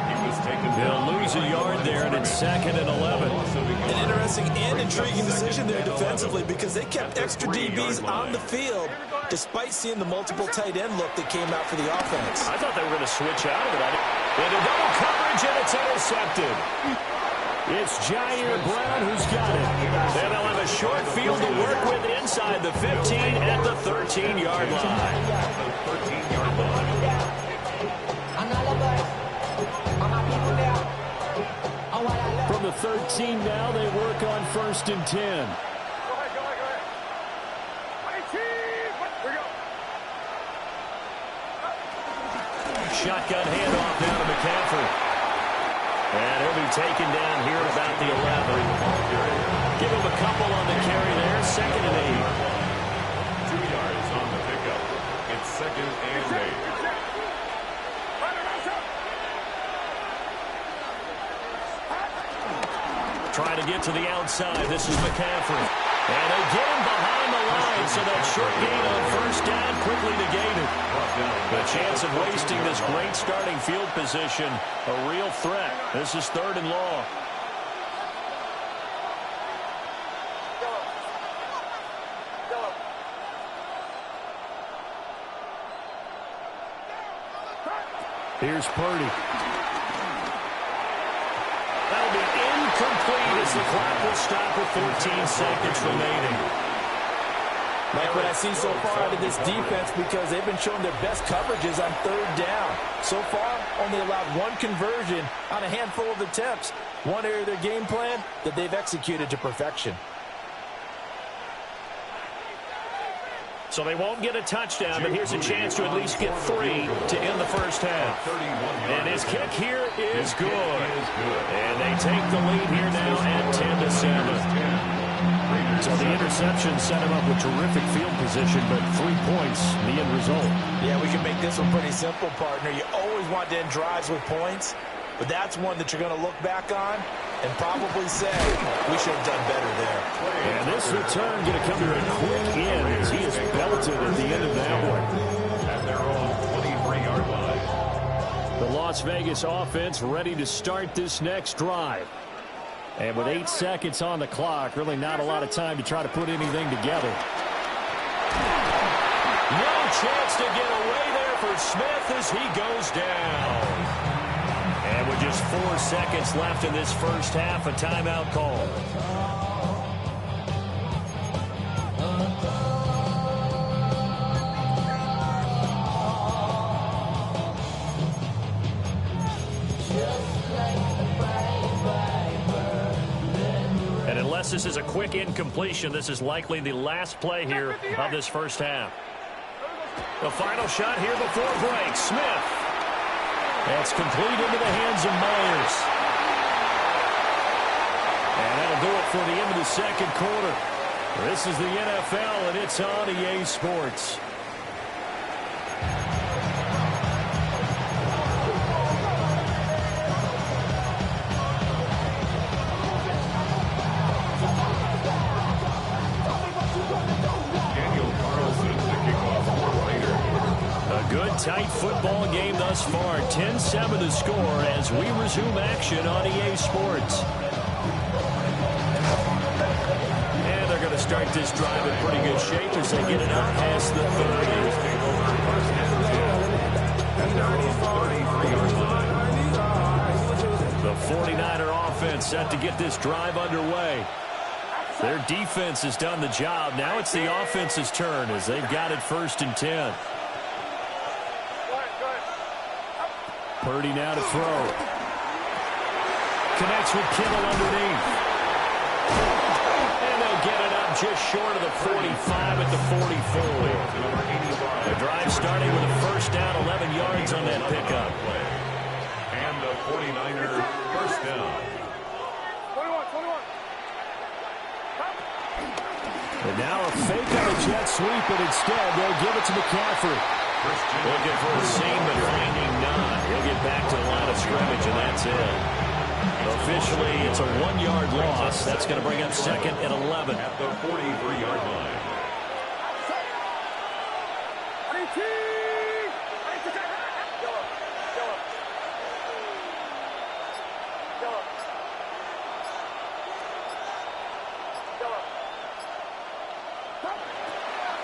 They'll lose a yard there, and it's 2nd and 11. An interesting and intriguing decision there defensively because they kept extra DBs on the field despite seeing the multiple tight end look that came out for the offense. I thought they were going to switch out of it. Into double coverage, and it's intercepted. It's Jair Brown who's got it. Then they'll have a short field to work with inside the 15 at the 13-yard line. From the 13 now, they work on 1st and 10. Shotgun handoff down to McCaffrey. And he'll be taken down here at about the 11. Give him a couple on the carry there. 2nd and 8. 2 yards on the pickup. It's 2nd and 8. Trying to get to the outside. This is McCaffrey. And they get him behind the line, so that short gain on 1st down quickly negated. The chance of wasting this great starting field position, a real threat. This is 3rd and long. Here's Purdy. That'll be incomplete as the clock will stop with 14 seconds remaining. Like what I see so far out of this defense, because they've been showing their best coverages on third down. So far, only allowed one conversion on a handful of attempts. One area of their game plan that they've executed to perfection. So they won't get a touchdown, but here's a chance to at least get 3 to end the first half. And his kick here is good. And they take the lead here now at 10-7. So the interception set him up with terrific field position, but 3 points, the end result. Yeah, we can make this one pretty simple, partner. You always want to end drives with points, but that's one that you're going to look back on and probably say, we should have done better there. And this return going to come to a quick end as he is belted at the end of that one. At their own 23-yard line. The Las Vegas offense ready to start this next drive. And with 8 seconds on the clock, really not a lot of time to try to put anything together. No chance to get away there for Smith as he goes down. And with just 4 seconds left in this first half, a timeout call. And unless this is a quick incompletion, this is likely the last play here of this first half. The final shot here before break. Smith. That's complete into the hands of Myers. And that'll do it for the end of the second quarter. This is the NFL, and it's on EA Sports. Good tight football game thus far. 10-7 to score as we resume action on EA Sports. And they're going to start this drive in pretty good shape as they get it out past the 30. The 49er offense set to get this drive underway. Their defense has done the job. Now it's the offense's turn as they've got it 1st and 10. Purdy now to throw. Connects with Kittle underneath. And they'll get it up just short of the 45 at the 44. The drive starting with a first down, 11 yards on that pickup. And the 49er first down. 21. And now a fake on a jet sweep, but instead they'll give it to McCaffrey. Looking for a seam, but finding none. He'll get back to the line of scrimmage, and that's it. Officially, it's a 1-yard loss. That's going to bring up 2nd and 11. At the 43-yard line.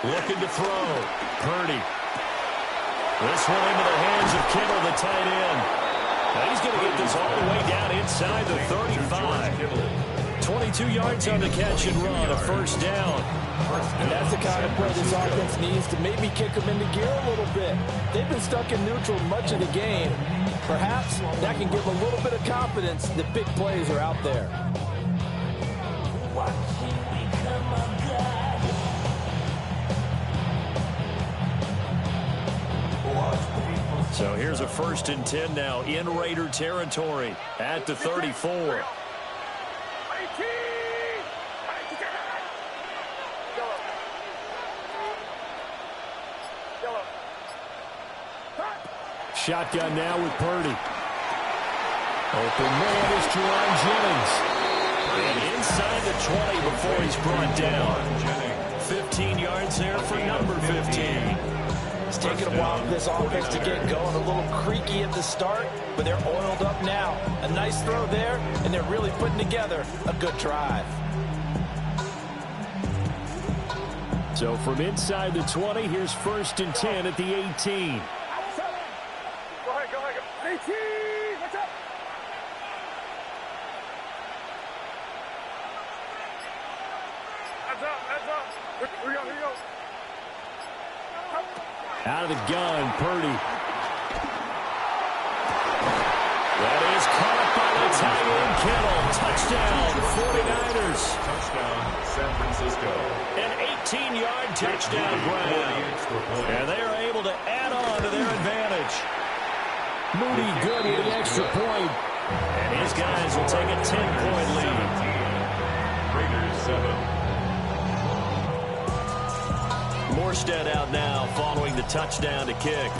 Looking to throw. Purdy. This one into the hands of Kittle, the tight end. Now he's going to get this all the way down inside the 35. 22 yards on the catch and run, a first down. And that's the kind of play this offense needs to maybe kick them into gear a little bit. They've been stuck in neutral much of the game. Perhaps that can give them a little bit of confidence that big plays are out there. So here's a 1st and 10 now in Raider territory at the 34. Shotgun now with Purdy. Open man is Jerron Jennings. And inside the 20 before he's brought down. 15 yards there for number 15. It's taken a while for this offense to get going. A little creaky at the start, but they're oiled up now. A nice throw there, and they're really putting together a good drive. So from inside the 20, here's 1st and 10 at the 18. Go ahead. 18! What's up? Heads up. Here we go. Out of the gun, Purdy. That is caught by the tight end, Kittle. Touchdown, 49ers. Touchdown, San Francisco. An 18-yard touchdown grab. And they are able to add on to their advantage. Moody good with the extra point. And his guys will take a 10-point lead. Raiders 7. Morstead out now following the touchdown to kick.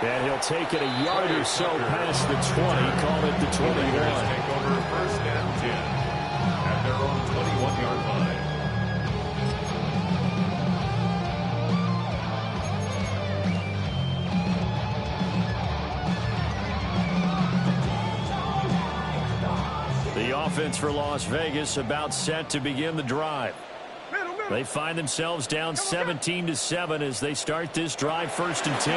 And he'll take it a yard or so past the 20, call it the 21. Take over first and 10 at their own 21-yard line. The offense for Las Vegas about set to begin the drive. They find themselves down 17-7 as they start this drive, first and 10.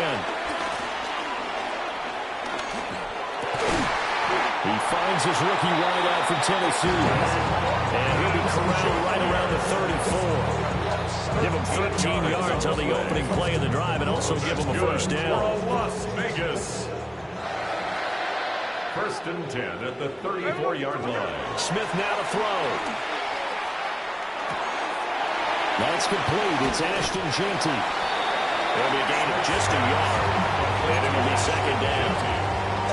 He finds his rookie wideout from Tennessee. And he'll be corralled right around the 34. Give him 13 yards on the opening play of the drive and also give him a first down. Las Vegas. First and 10 at the 34-yard line. Smith now to throw. That's complete. It's Ashton Jeanty. There'll be a gain of just a yard. And it'll be second down.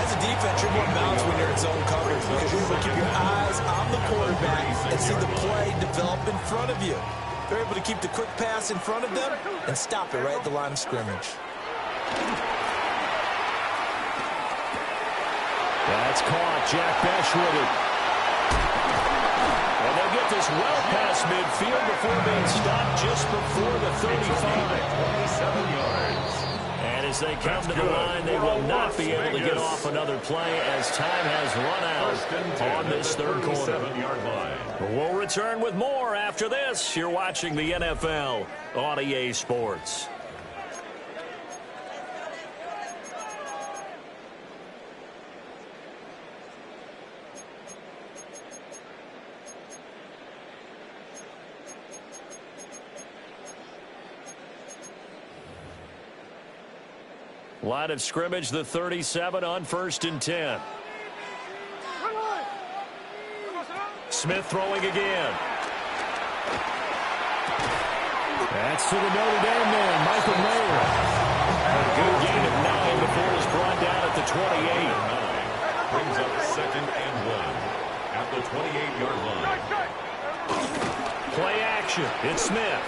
As a defense, you're more balanced when you're in zone coverage because you're able to keep your eyes on the quarterback and see the play develop in front of you. They're able to keep the quick pass in front of them and stop it right at the line of scrimmage. That's caught. Jack Bech with it. And they'll get this well past midfield before being stopped just before the 35. 27 yards. And as they come to the line, they will not be able to get off another play as time has run out on this third quarter. 37-yard line. We'll return with more after this. You're watching the NFL on EA Sports. Line of scrimmage, the 37 on first and 10. Smith throwing again. That's to the Notre Dame man, Michael Mayer. A good gain of 9 before he's brought down at the 28. Brings up second and 1 at the 28-yard line. Play action. It's Smith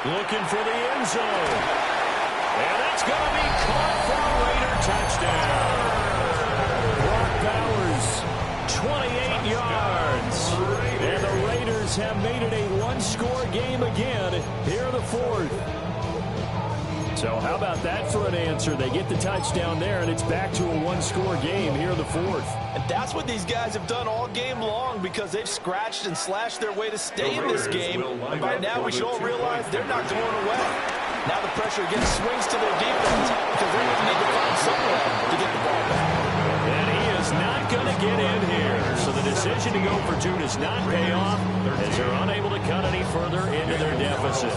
looking for the end zone. And that's going to be caught for a Raider touchdown. Brock Bowers, 28 yards. And the Raiders have made it a one-score game again here in the fourth. So how about that for an answer? They get the touchdown there, and it's back to a one-score game here in the fourth. And that's what these guys have done all game long because they've scratched and slashed their way to stay in this game. And by now we should all realize they're not going away. Now the pressure again swings to their defense because they're going to need to find somewhere to get the ball back. And he is not going to get in here. So the decision to go for 2 does not pay off as they're unable to cut any further into their deficit.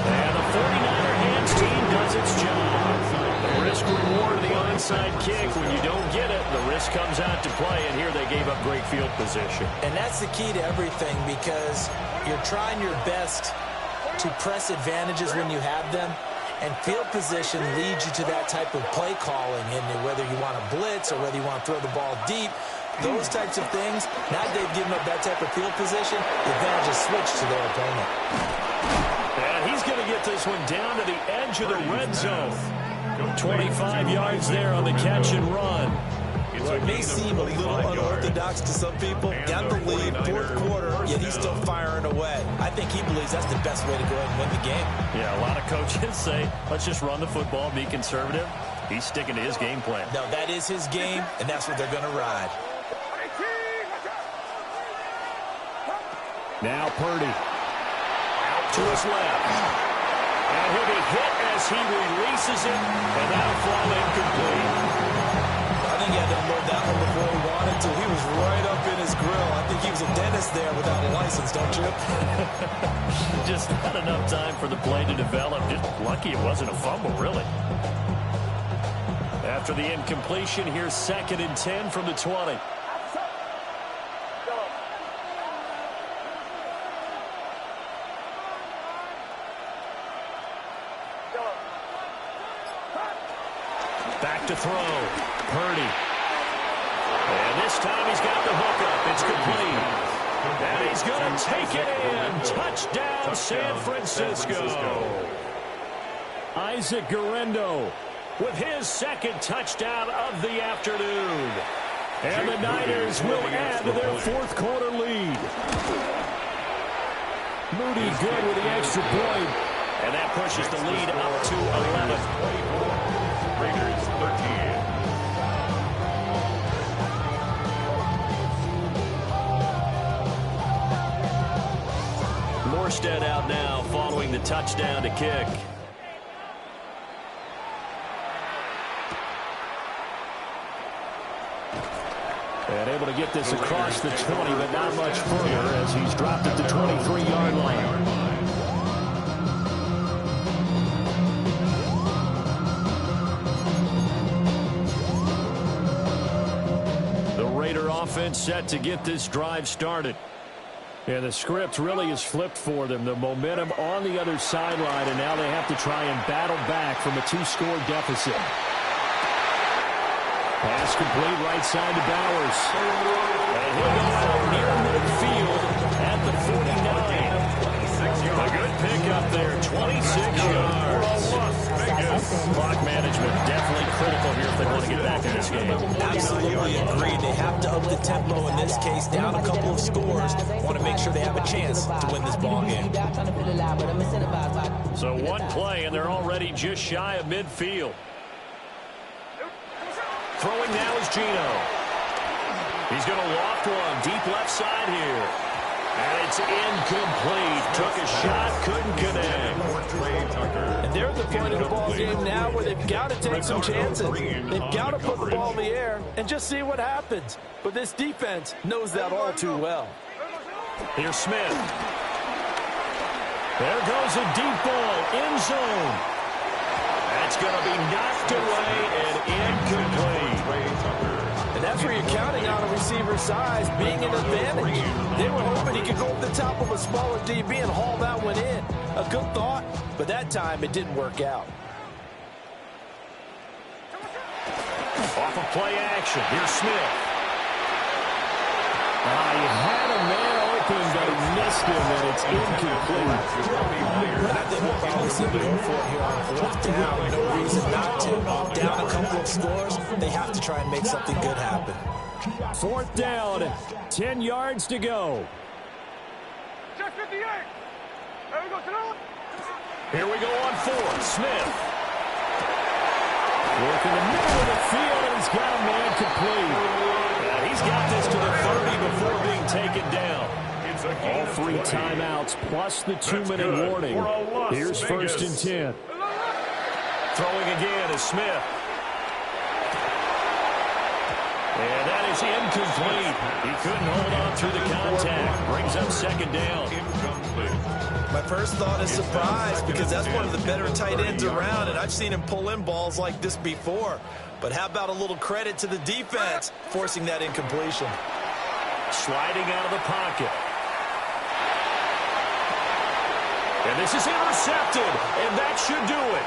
And the 49er hands team does its job. The risk reward of the onside kick. When you don't get it, the risk comes out to play, and here they gave up great field position. And that's the key to everything because you're trying your best to press advantages when you have them, and field position leads you to that type of play calling, and whether you want to blitz or whether you want to throw the ball deep, those types of things, now that they've given up that type of field position, the advantage is switched to their opponent. And he's going to get this one down to the edge of the red zone. 25 yards there on the catch and run. It may seem a little unorthodox to some people. Got the lead, fourth quarter, yet he's still firing away. I think he believes that's the best way to go ahead and win the game. Yeah, a lot of coaches say, let's just run the football, be conservative. He's sticking to his game plan. No, that is his game, and that's what they're going to ride. Now Purdy. Out to his left. And he'll be hit as he releases it, and that'll fall incomplete. Just not enough time for the play to develop. Just lucky it wasn't a fumble, really. After the incompletion, here's 2nd and 10 from the 20. Back to throw. Purdy. And this time he's got the hook up. It's complete. And he's going to take it in. Touchdown, San Francisco. Isaac Guerendo with his 2nd touchdown of the afternoon. And the Niners will add to their 4th quarter lead. Moody good with the extra point. And that pushes the lead up to 11. Raiders 13. Morstead out now following the touchdown to kick. And able to get this across the 20, but not much further as he's dropped at the 23-yard line. The Raider offense set to get this drive started. And the script really is flipped for them. The momentum on the other sideline, and now they have to try and battle back from a 2-score deficit. Pass complete right side to Bowers. And he'll go out near midfield at the 49. A good pickup there, 26 yards. Clock management definitely critical here if they want to get back in this game. Absolutely agreed. They have to up the tempo in this case, down a couple of scores. Want to make sure they have a chance to win this ball game. So one play, and they're already just shy of midfield. Throwing now is Geno. He's going to loft one deep left side here. And it's incomplete. Took a shot, couldn't connect. And they're at the point of the ball game now where they've got to take some chances. They've got to put the ball in the air and just see what happens. But this defense knows that all too well. Here's Smith. There goes a deep ball, end zone. That's going to be knocked away and incomplete. And that's where you're counting on a receiver's size being an advantage. They were hoping he could go up the top of a smaller DB and haul that one in. A good thought, but that time it didn't work out. Off of play action, here's Smith. He had a man open, but he missed him, and it's incomplete. I think we'll probably see them go for it here on 4th down. No reason not to. Down a couple of scores, they have to try and make something good happen. 4th down, 10 yards to go. Check 58. There we go, Here we go on 4th. Smith. Work in the middle of the field, and he's got a man complete. He's got this to the 30 before being taken down. All 3 timeouts plus the 2-minute warning. Here's 1st and 10. Throwing again is Smith. And that is incomplete. He couldn't hold on through the contact. Brings up 2nd down. My first thought is surprise because that's one of the better tight ends around, and I've seen him pull in balls like this before. But how about a little credit to the defense forcing that incompletion? Sliding out of the pocket. And this is intercepted, and that should do it.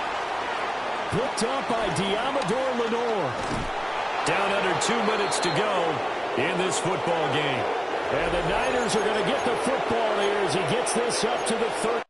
Picked up by Diamador Lenore. Down under 2 minutes to go in this football game. And the Niners are going to get the football here as he gets this up to the 30.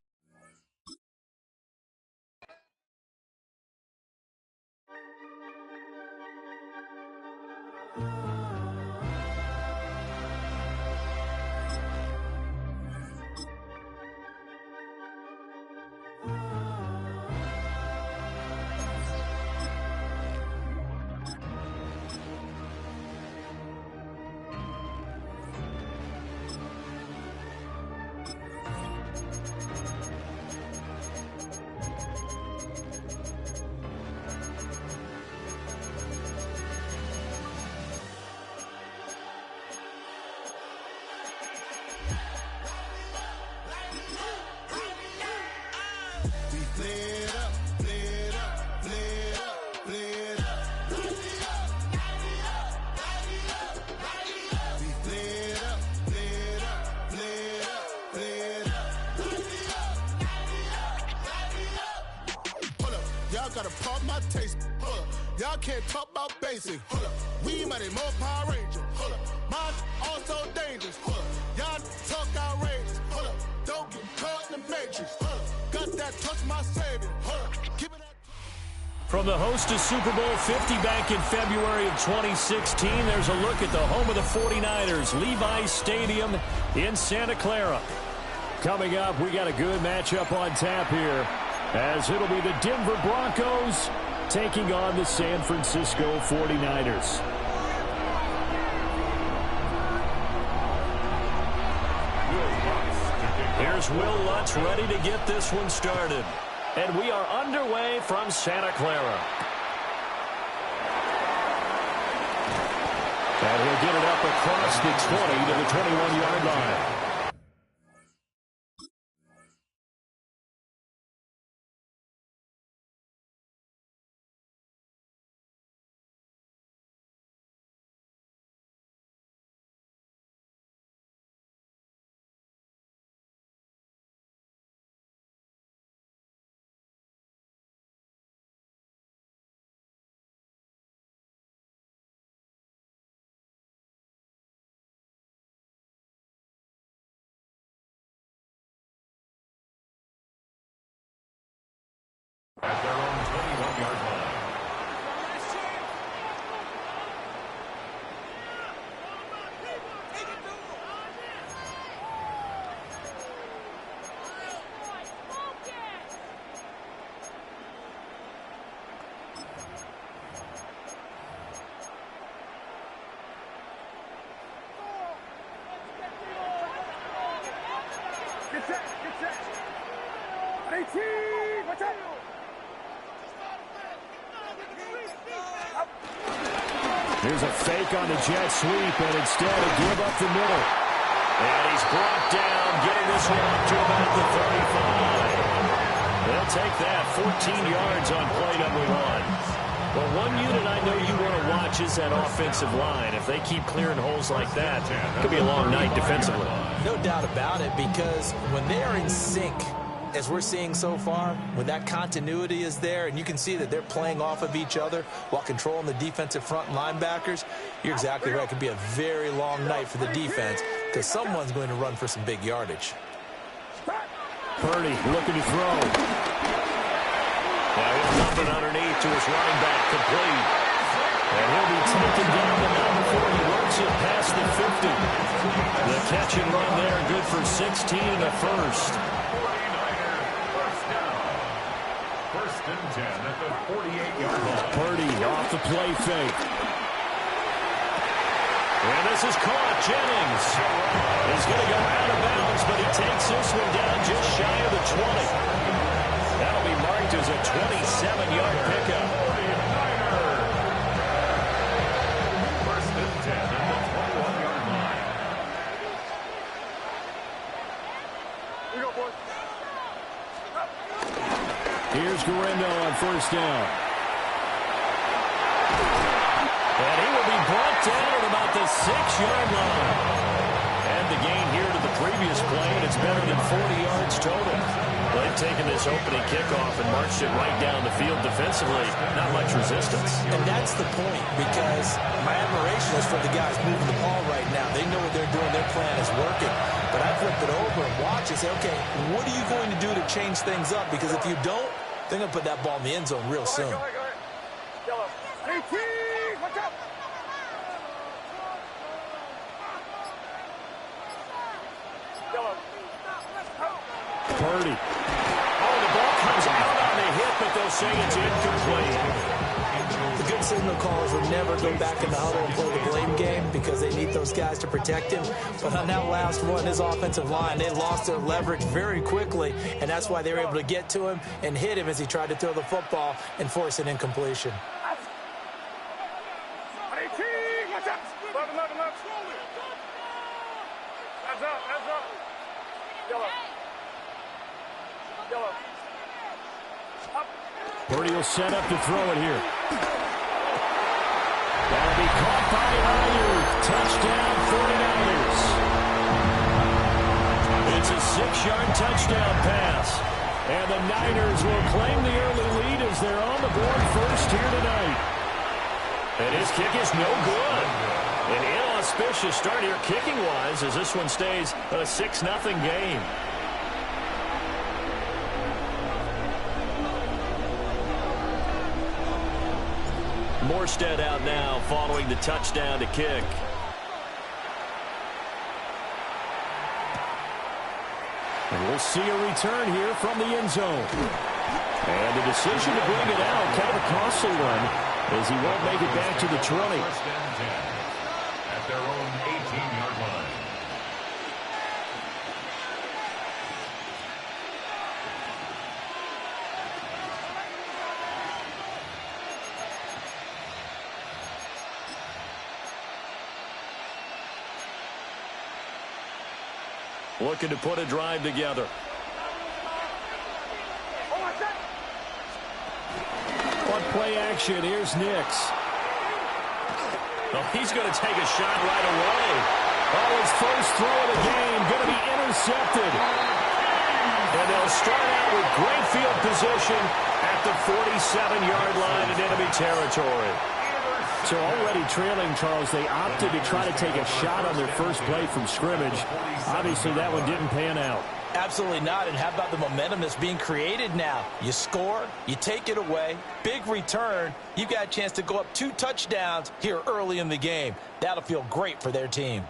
pump my taste. Hold up. Y'all can't talk about basic. Hold up. We money, more Power Ranger. Hold up. Mine also dangerous. Hold up. Y'all talk outrageous. Hold up. Don't get caught in the matrix. Hold up. Got that touch my savior. Hold up. Give it that. From the host of Super Bowl 50 back in February of 2016, there's a look at the home of the 49ers, Levi's Stadium in Santa Clara. Coming up, we got a good matchup on tap here, as it'll be the Denver Broncos taking on the San Francisco 49ers. Here's Will Lutz ready to get this one started. And we are underway from Santa Clara. And he'll get it up across the 20 to the 21-yard line. At their own 21-yard line. Get set, get set. 18, watch out. Here's a fake on the jet sweep, and instead a give up the middle. And he's brought down, getting this one up to about the 35. They'll take that, 14 yards on play number one. Well, one unit I know you want to watch is that offensive line. If they keep clearing holes like that, it could be a long night defensively. No doubt about it, because when they are in sync, as we're seeing so far, when that continuity is there and you can see that they're playing off of each other while controlling the defensive front linebackers, you're exactly right. It could be a very long night for the defense because someone's going to run for some big yardage. Purdy looking to throw. Now he'll dump it underneath to his running back, complete. And he'll be taken down the number 4. He works it past the 50. The catch and run there, good for 16 and a first. First and 10 at the 48-yard line. Purdy off the play fake. And this is caught. Jennings is going to go out of bounds, but he takes this one down just shy of the 20. That'll be marked as a 27-yard pickup. First and 10 at the 21-yard line. Here we go, boys. Here's Guerrero on first down. And he will be brought down at about the 6-yard line. And the gain here to the previous play, and it's better than 40 yards total. They've taken this opening kickoff and marched it right down the field defensively. Not much resistance. And that's the point, because my admiration is for the guys moving the ball right now. They know what they're doing. Their plan is working. But I flip it over and watch and say, okay, what are you going to do to change things up? Because if you don't, they're going to put that ball in the end zone real soon. Go ahead. Yellow. 18, watch out. Yellow. Purdy. Oh, the ball comes out on the hit, but they'll say it's incomplete. The good signal callers will never go back in the huddle and play the blame game because they need those guys to protect him. But on that last one, his offensive line, they lost their leverage very quickly, and that's why they were able to get to him and hit him as he tried to throw the football and force an incompletion. 18, watch out. Left. Hands up. Yellow. Up. Purdy will set up to throw it here. That'll be caught by Ayuk. Touchdown 49ers. It's a 6-yard touchdown pass. And the Niners will claim the early lead as they're on the board first here tonight. And his kick is no good. An inauspicious start here kicking-wise as this one stays a 6-0 game. Morstead out now following the touchdown to kick. And we'll see a return here from the end zone. And a decision to bring it out, kind of a costly one, as he won't make it back to the 20. First and 10 at their own 18-yard line. Looking to put a drive together. On play action, here's Nix. Oh, he's going to take a shot right away. Oh, his first throw of the game going to be intercepted. And they'll start out with great field position at the 47-yard line in enemy territory. So already trailing, Charles, they opted to try to take a shot on their first play from scrimmage. Obviously, that one didn't pan out. Absolutely not. And how about the momentum that's being created now? You score, you take it away, big return. You got a chance to go up 2 touchdowns here early in the game. That'll feel great for their team.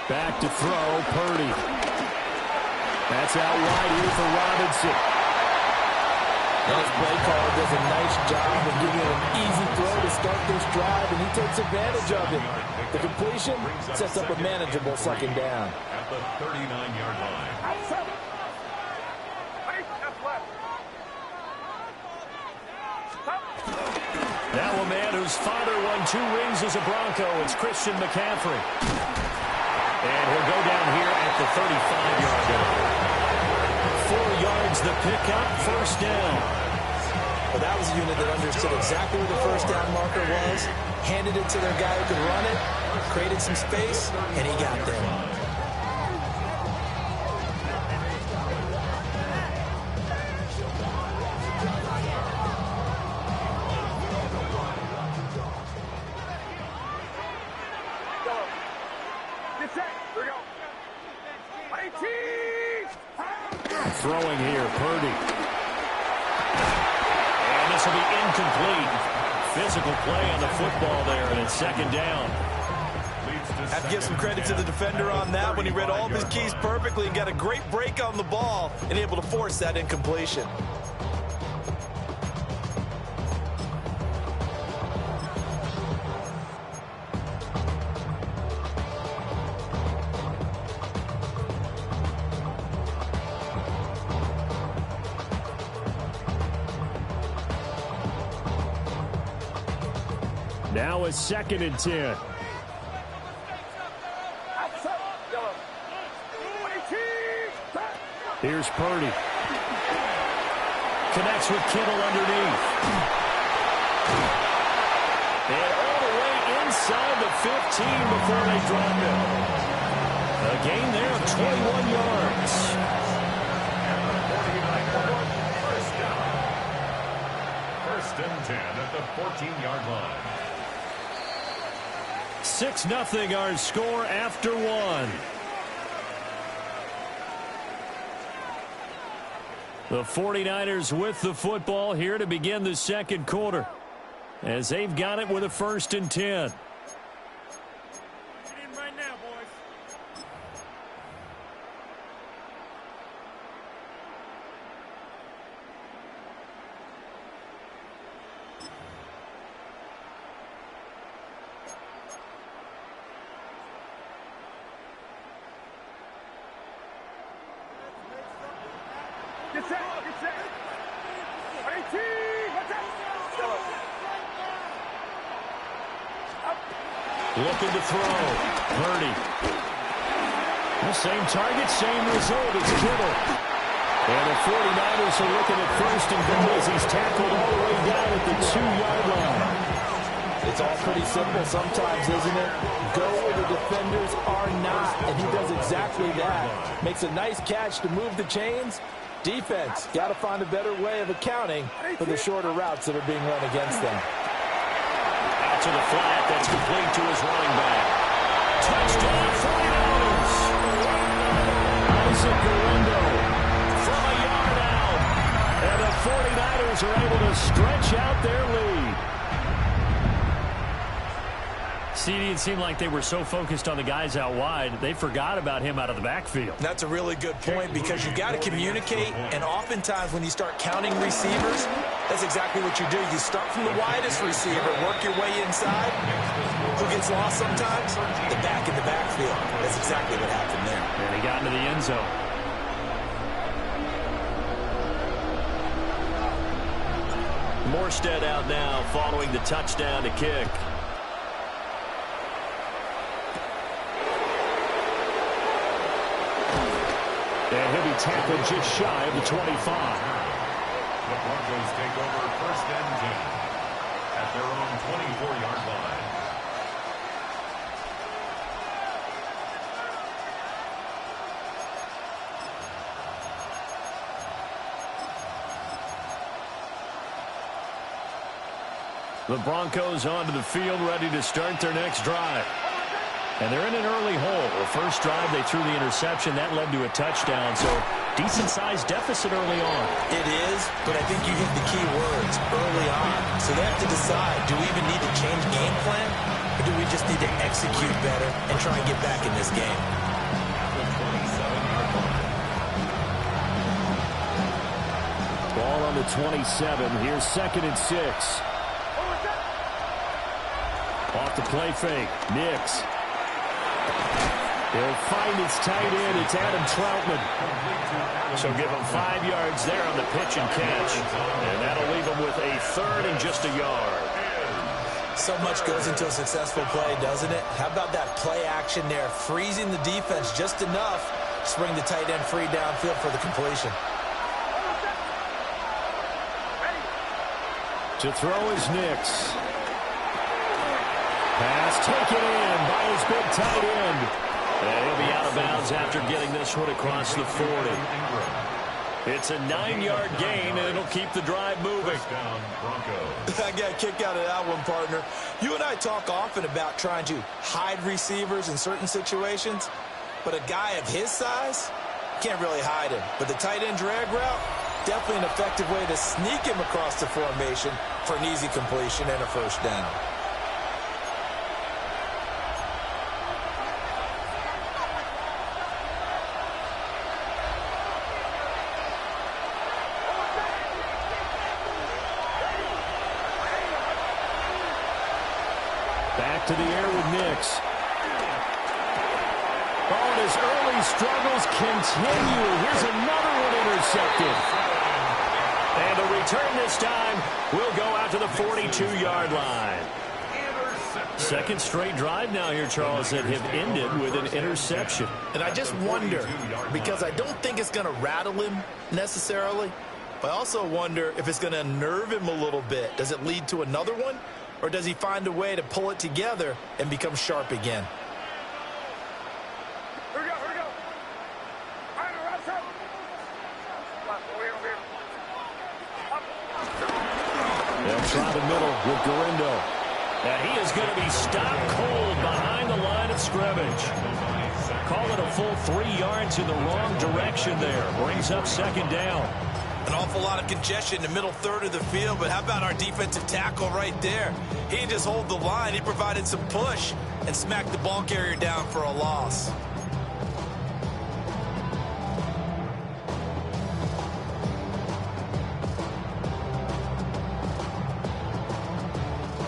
Back to throw, Purdy. That's out wide here for Robinson. His play caller does a nice job of giving him an easy throw to start this drive, and he takes advantage of it. The completion sets up a manageable second down. At the 39-yard line. Now a man whose father won 2 rings as a Bronco. It's Christian McCaffrey. And he'll go down here at the 35-yard line. 4 yards the pickup, first down. Well, that was a unit that understood exactly where the first down marker was, handed it to their guy who could run it, created some space, and he got there. Throwing here, Purdy. And this will be incomplete. Physical play on the football there, and it's second down. Have to give some credit to the defender on that when he read all of his keys perfectly and got a great break on the ball and able to force that incompletion. Now a second and 10. Here's Purdy. Connects with Kittle underneath. And all the way inside the 15 before they drop him. A gain there of 21 yards. First and 10 at the 14-yard line. 6-0 our score after 1. The 49ers with the football here to begin the second quarter as they've got it with a first and 10. Looking to throw. Purdy. The same target, same result. It's Kittle. And the 49ers are looking at first and goal as he's tackled all the way down at the 2-yard line. It's all pretty simple sometimes, isn't it? Go where the defenders are not, and he does exactly that. Makes a nice catch to move the chains. Defense, got to find a better way of accounting for the shorter routes that are being run against them. Out to the flat, that's complete to his running back. Touchdown, 49ers! Isaac Guerendo from a yard out. And the 49ers are able to stretch out their lead. CD, it seemed like they were so focused on the guys out wide, they forgot about him out of the backfield. That's a really good point because you've got to communicate, and oftentimes when you start counting receivers, that's exactly what you do. You start from the widest receiver, work your way inside. Who gets lost sometimes? The back in the backfield. That's exactly what happened there. And he got into the end zone. Morstead out now following the touchdown to kick. And he'll be tackled just shy of the 25. The Broncos take over 1st and 10 at their own 24-yard line. The Broncos onto the field, ready to start their next drive. And they're in an early hole. The first drive, they threw the interception. That led to a touchdown, so decent-sized deficit early on. It is, but I think you hit the key words early on. So they have to decide, do we even need to change game plan, or do we just need to execute better and try and get back in this game? Ball on the 27. Here's 2nd and 6. Off the play fake. Nix. He'll find his tight end. It's Adam Troutman. So give him 5 yards there on the pitch and catch. And that'll leave him with a 3rd and just a yard. So much goes into a successful play, doesn't it? How about that play action there? Freezing the defense just enough to bring the tight end free downfield for the completion. To throw is Nix. Pass taken in by his big tight end. And he'll be out of bounds after getting this one across the 40. It's a 9-yard gain, and it'll keep the drive moving. I got a kick out of that one, partner. You and I talk often about trying to hide receivers in certain situations, but a guy of his size can't really hide him. But the tight end drag route, definitely an effective way to sneak him across the formation for an easy completion and a 1st down. Back to the air with Nix. Oh, and his early struggles continue. Here's another one intercepted. And the return this time will go out to the 42-yard line. 2nd straight drive now here, Charles, that have ended with an interception. And I just wonder, because I don't think it's going to rattle him necessarily, but I also wonder if it's going to unnerve him a little bit. Does it lead to another one? Or does he find a way to pull it together and become sharp again? Here we go, here we go. All right, right side. They'll try the middle with Guerendo. And he is going to be stopped cold behind the line of scrimmage. Call it a full 3 yards in the wrong direction there. Brings up 2nd down. An awful lot of congestion in the middle third of the field, but how about our defensive tackle right there? He didn't just hold the line. He provided some push and smacked the ball carrier down for a loss.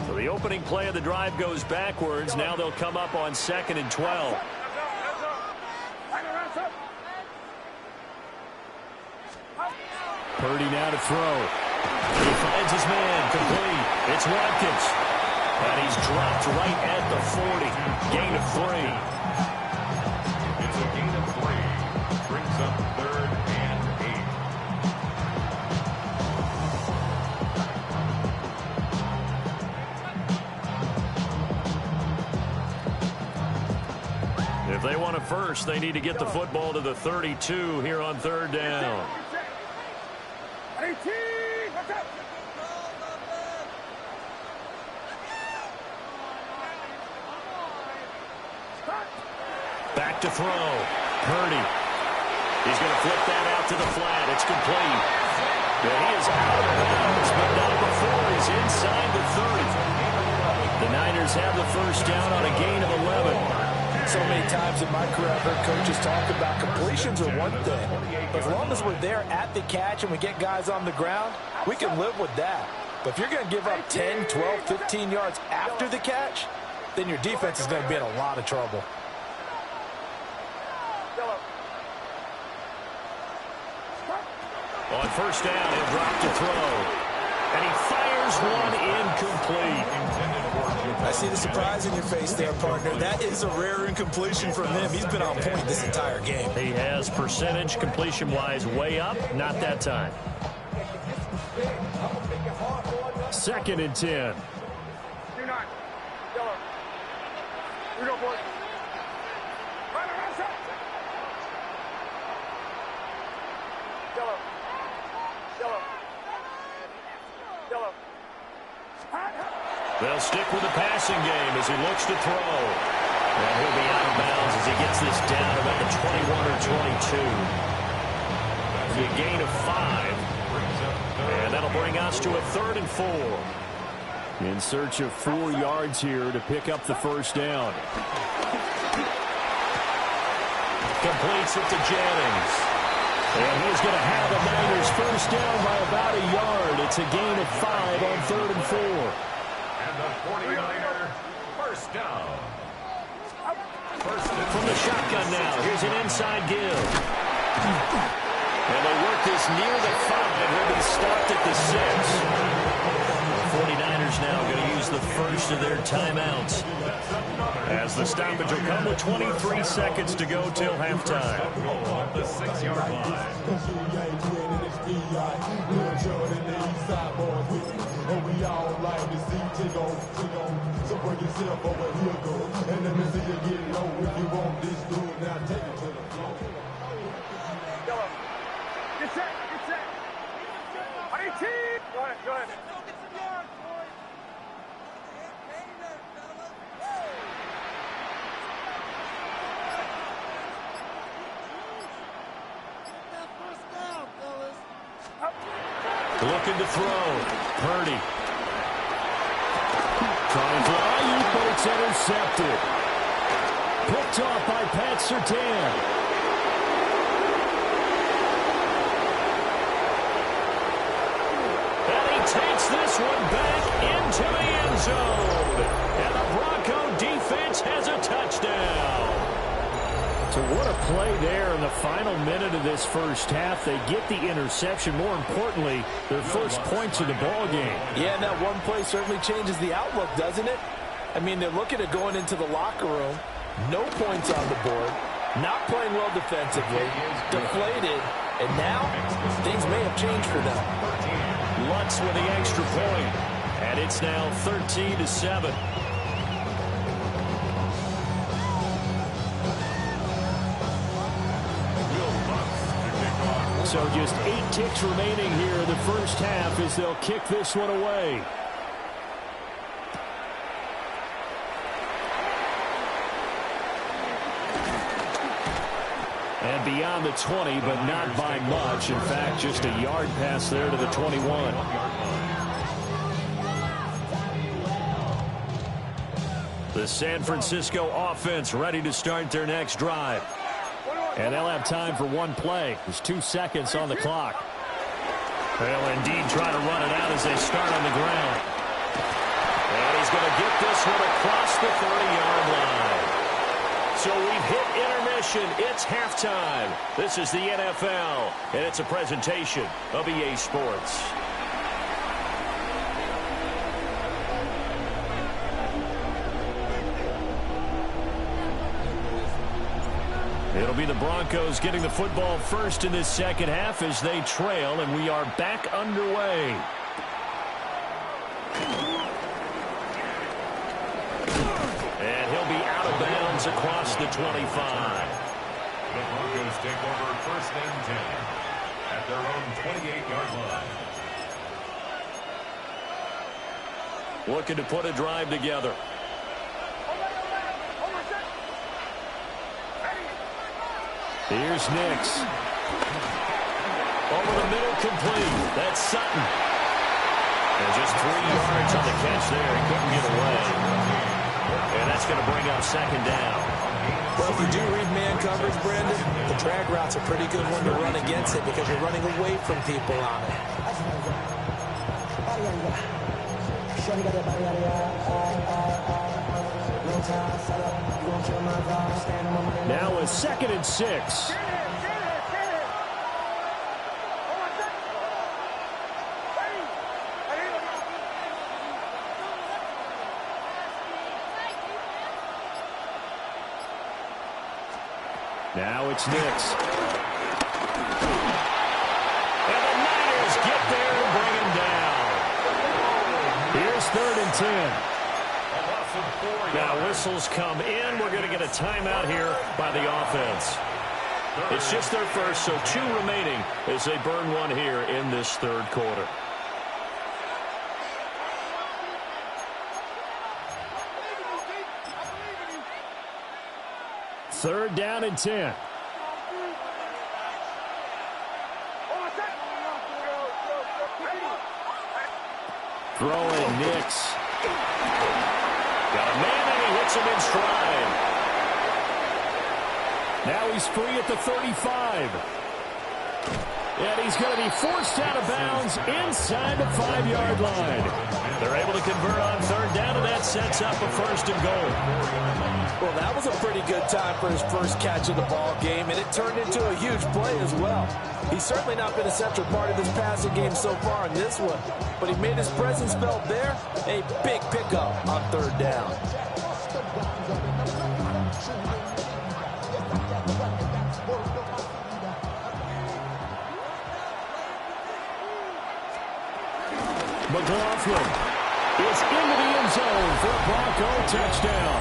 So the opening play of the drive goes backwards. Now they'll come up on 2nd and 12. Purdy now to throw. He finds his man complete. It's Watkins. And he's dropped right at the 40. Gain of 3. It's a gain of 3. Brings up 3rd and 8. they want it first, they need to get the football to the 32 here on third down. 18, watch out. Back to throw. Purdy. He's going to flip that out to the flat. It's complete. And he is out of bounds, but not before he's inside the 30. The Niners have the first down on a gain of 11. So many times in my career, I've heard coaches talk about completions are one thing. As long as we're there at the catch and we get guys on the ground, we can live with that. But if you're going to give up 10, 12, 15 yards after the catch, then your defense is going to be in a lot of trouble. On first down, he'll drop to throw. And he fires one incomplete. I see the surprise in your face there, partner. That is a rare incompletion from him. He's been on point this entire game. He has percentage completion-wise way up. Not that time. 2nd and 10. 2-9. Yellow. Here we go, boys. Right side. Yellow. Yellow. Yellow. They'll stick with the passing game as he looks to throw. And he'll be out of bounds as he gets this down about the 21 or 22. A gain of 5. And that'll bring us to a 3rd and 4. In search of 4 yards here to pick up the first down. Completes it to Jennings. And he's going to have the Niners first down by about a yard. It's a gain of 5 on 3rd and 4. And the 49er first down. From the shotgun now, here's an inside give. And they work this near the 5. They'll be stopped at the 6. The 49ers now going to use the first of their timeouts, as the stoppage will come with 23 seconds to go till halftime. On the 6-yard line. And we all like to see Chico. So bring yourself over here, girl. And let me see you get low. If you want this dude, now take it to the floor. Yellow. Get set. Get set. 18. Go ahead. Go ahead. Looking to throw. Purdy. Trying for Ayuk, but it's intercepted. Picked off by Pat Surtain. And he takes this one back into the end zone. And the Bronco defense has a touchdown. So what a play there in the final minute of this first half. They get the interception. More importantly, their first points of the ball game. Yeah, and that one play certainly changes the outlook, doesn't it? I mean, they're looking at going into the locker room. No points on the board. Not playing well defensively. Deflated. And now, things may have changed for them. Lutz with the extra point. And it's now 13-7. So just 8 ticks remaining here in the first half as they'll kick this one away. And beyond the 20, but not by much. In fact, just a yard pass there to the 21. The San Francisco offense ready to start their next drive. And they'll have time for one play. There's 2 seconds on the clock. They'll indeed try to run it out as they start on the ground. And he's going to get this one across the 30-yard line. So we've hit intermission. It's halftime. This is the NFL, and it's a presentation of EA Sports. It'll be the Broncos getting the football first in this second half as they trail, and we are back underway. And he'll be out of bounds yards across the 25. The Broncos take over 1st and 10 at their own 28-yard line. Looking to put a drive together. Here's Nix. Over the middle, complete. That's Sutton. And just 3 yards on the catch there. He couldn't get away. And that's going to bring up 2nd down. Well, if you do read man coverage, Brandon, the drag route's a pretty good one to run against it because you're running away from people on it. Now a 2nd and 6. Now it's Nix. And the Niners get there and bring him down. Here's 3rd and 10. Now whistles come in. We're going to get a timeout here by the offense. It's just their first, so 2 remaining as they burn one here in this 3rd quarter. Third down and 10. Throwing Nix. Got a man and he hits him in stride. Now he's free at the 35. And he's going to be forced out of bounds inside the 5-yard line. They're able to convert on 3rd down, and that sets up a 1st and goal. Well, that was a pretty good time for his first catch of the ball game, and it turned into a huge play as well. He's certainly not been a central part of this passing game so far in this one, but he made his presence felt there. A big pickup on 3rd down. McLaughlin is into the end zone for a Bronco touchdown.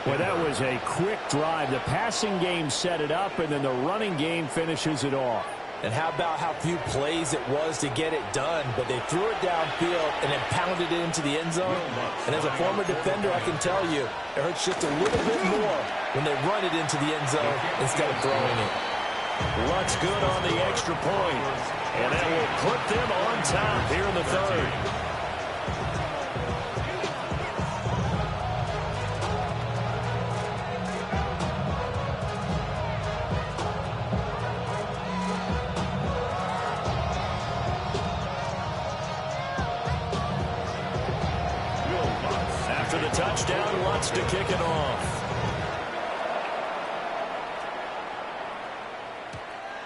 Well, that was a quick drive. The passing game set it up, and then the running game finishes it off. And how about how few plays it was to get it done, but they threw it downfield and then pounded it into the end zone. And as a former defender, I can tell you, it hurts just a little bit more when they run it into the end zone instead of throwing it. Luck's good on the extra point, and that will put them on top here in the 3rd. After the touchdown, Lutz to kick it off.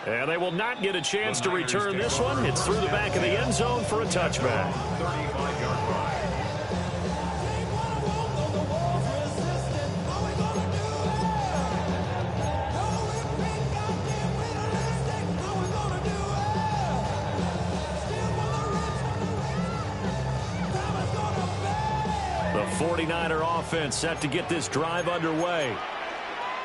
And they will not get a chance to return this one. It's through the back of the end zone for a touchback. 35-yard line. The 49er offense set to get this drive underway.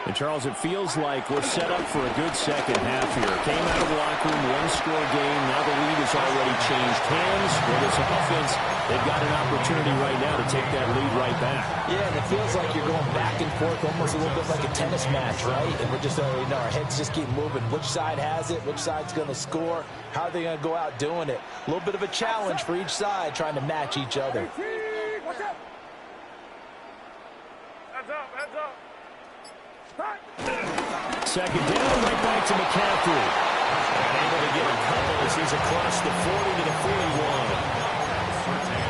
And, Charles, it feels like we're set up for a good second half here. Came out of the locker room, one-score game. Now the lead has already changed hands. For this offense, they've got an opportunity right now to take that lead right back. Yeah, and it feels like you're going back and forth, almost a little bit like a tennis match, right? And we're just, our heads just keep moving. Which side has it? Which side's going to score? How are they going to go out doing it? A little bit of a challenge for each side, trying to match each other. Second down, right back to McCaffrey. And able to get a couple as he's across the 40 to the 41.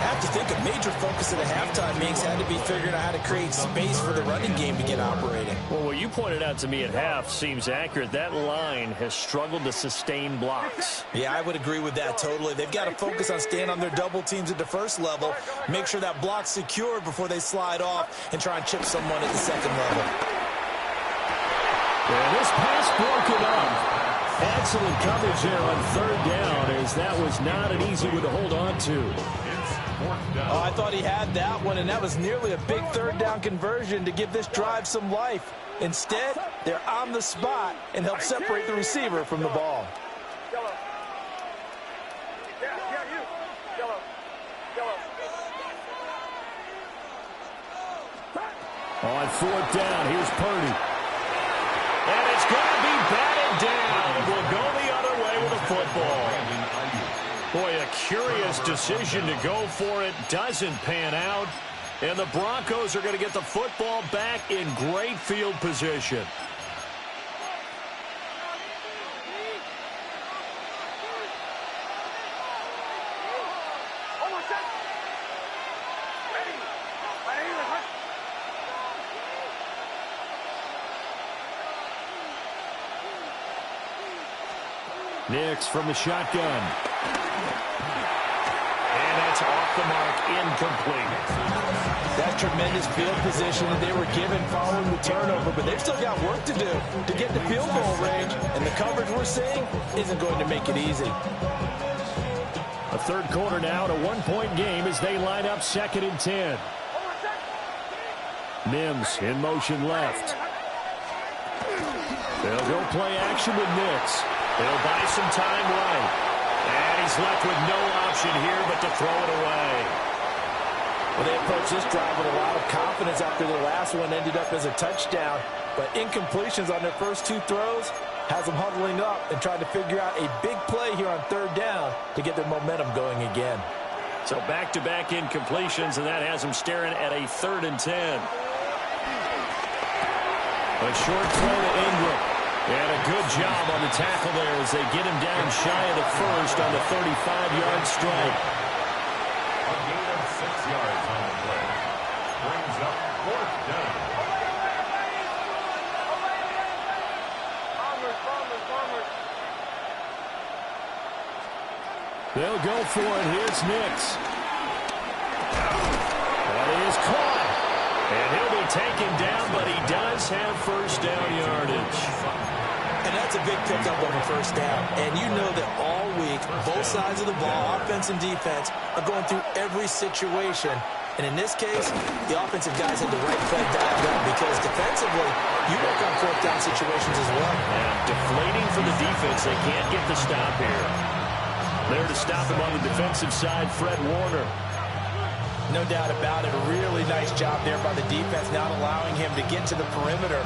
I have to think a major focus of the halftime meetings had to be figuring out how to create space for the running game to get operating. Well, what you pointed out to me at half seems accurate. That line has struggled to sustain blocks. Yeah, I would agree with that totally. They've got to focus on staying on their double teams at the first level, make sure that block's secured before they slide off and try and chip someone at the second level. And this pass broken up. Excellent coverage there on 3rd down, as that was not an easy one to hold on to. Oh, I thought he had that one, and that was nearly a big third down conversion to give this drive some life. Instead, they're on the spot and help separate the receiver from the ball. On fourth down, here's Purdy. And it's going to be batted down. It will go the other way with a football. Boy, a curious decision to go for it. Doesn't pan out. And the Broncos are going to get the football back in great field position. Nix from the shotgun. And that's off the mark, incomplete. That tremendous field position that they were given following the turnover, but they've still got work to do to get the field goal range, and the coverage we're seeing isn't going to make it easy. A third quarter now, and a one-point game as they line up 2nd and 10. Mims in motion left. They'll go play action with Nix. They'll buy some time right. And he's left with no option here but to throw it away. Well, they approached this drive with a lot of confidence after their last one ended up as a touchdown. But incompletions on their first 2 throws has them huddling up and trying to figure out a big play here on third down to get their momentum going again. So back-to-back incompletions, and that has them staring at a 3rd and 10. A short throw to Ingram. And a good job on the tackle there as they get him down shy of the first on the 35-yard strike. A gain of 6 yards on the play. Brings up 4th down. They'll go for it. Here's Nix. That is caught. And he'll be taken down, but he does have first down yardage. And that's a big pickup on the first down. And you know that all week, both sides of the ball, offense and defense, are going through every situation. And in this case, the offensive guys had the right play dialed up because defensively, you work on 4th down situations as well. And deflating for the defense. They can't get the stop here. There to stop him on the defensive side, Fred Warner. No doubt about it. A really nice job there by the defense, not allowing him to get to the perimeter.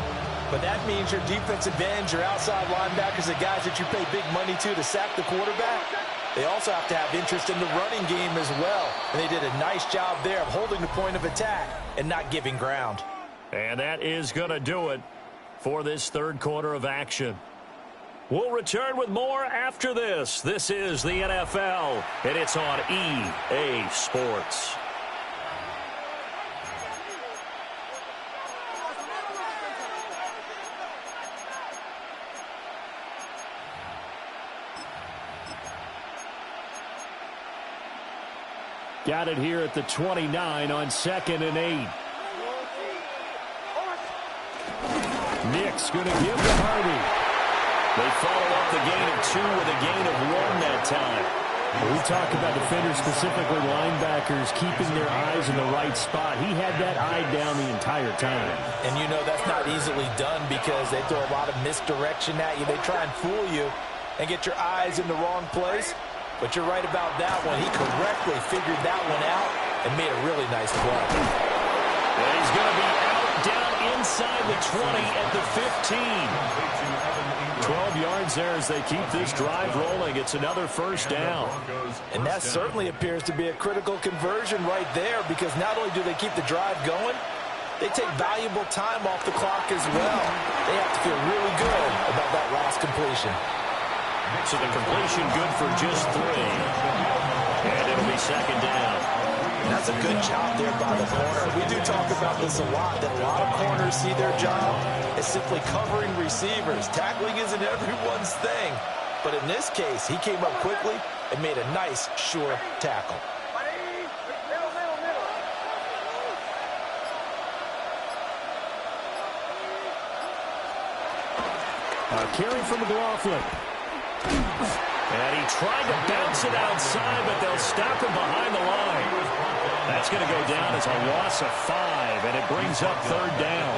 But that means your defensive ends, your outside linebackers, the guys that you pay big money to sack the quarterback, they also have to have interest in the running game as well. And they did a nice job there of holding the point of attack and not giving ground. And that is going to do it for this third quarter of action. We'll return with more after this. This is the NFL, and it's on EA Sports. Got it here at the 29 on 2nd and 8. Nix going to give to Harvey. They follow up the gain of 2 with a gain of 1 that time. We talk about defenders, specifically linebackers, keeping their eyes in the right spot. He had that eye down the entire time. And you know that's not easily done because they throw a lot of misdirection at you. They try and fool you and get your eyes in the wrong place. But you're right about that one. He correctly figured that one out and made a really nice play. And he's going to be out down inside the 20 at the 15. 12 yards there as they keep this drive rolling. It's another first down. And that certainly appears to be a critical conversion right there because not only do they keep the drive going, they take valuable time off the clock as well. They have to feel really good about that last completion. So the completion good for just 3. And it'll be 2nd down. And that's a good job there by the corner. We do talk about this a lot, that a lot of corners see their job as simply covering receivers. Tackling isn't everyone's thing. But in this case, he came up quickly and made a nice, sure tackle. Carry from McLaughlin. And he tried to bounce it outside, but they'll stop him behind the line. That's going to go down as a loss of 5, and it brings up third down.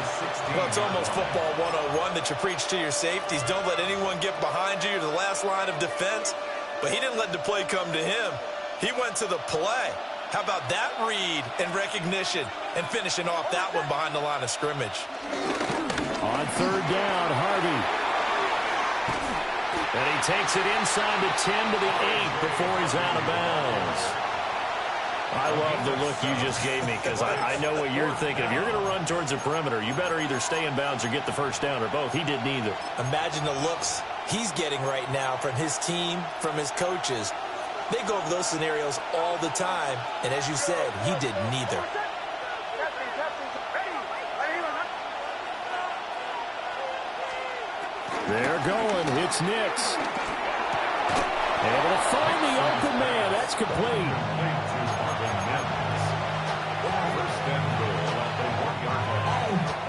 Well, it's almost football 101 that you preach to your safeties. Don't let anyone get behind you. You're the last line of defense. But he didn't let the play come to him. He went to the play. How about that read and recognition and finishing off that one behind the line of scrimmage? On third down, Harvey. And he takes it inside the 10 to the 8 before he's out of bounds. I love the look you just gave me because I know what you're thinking. If you're going to run towards the perimeter, you better either stay in bounds or get the first down or both. He did neither. Imagine the looks he's getting right now from his team, from his coaches. They go over those scenarios all the time, and as you said, he did neither. They're going. It's Nix. Able to find the open man. That's complete.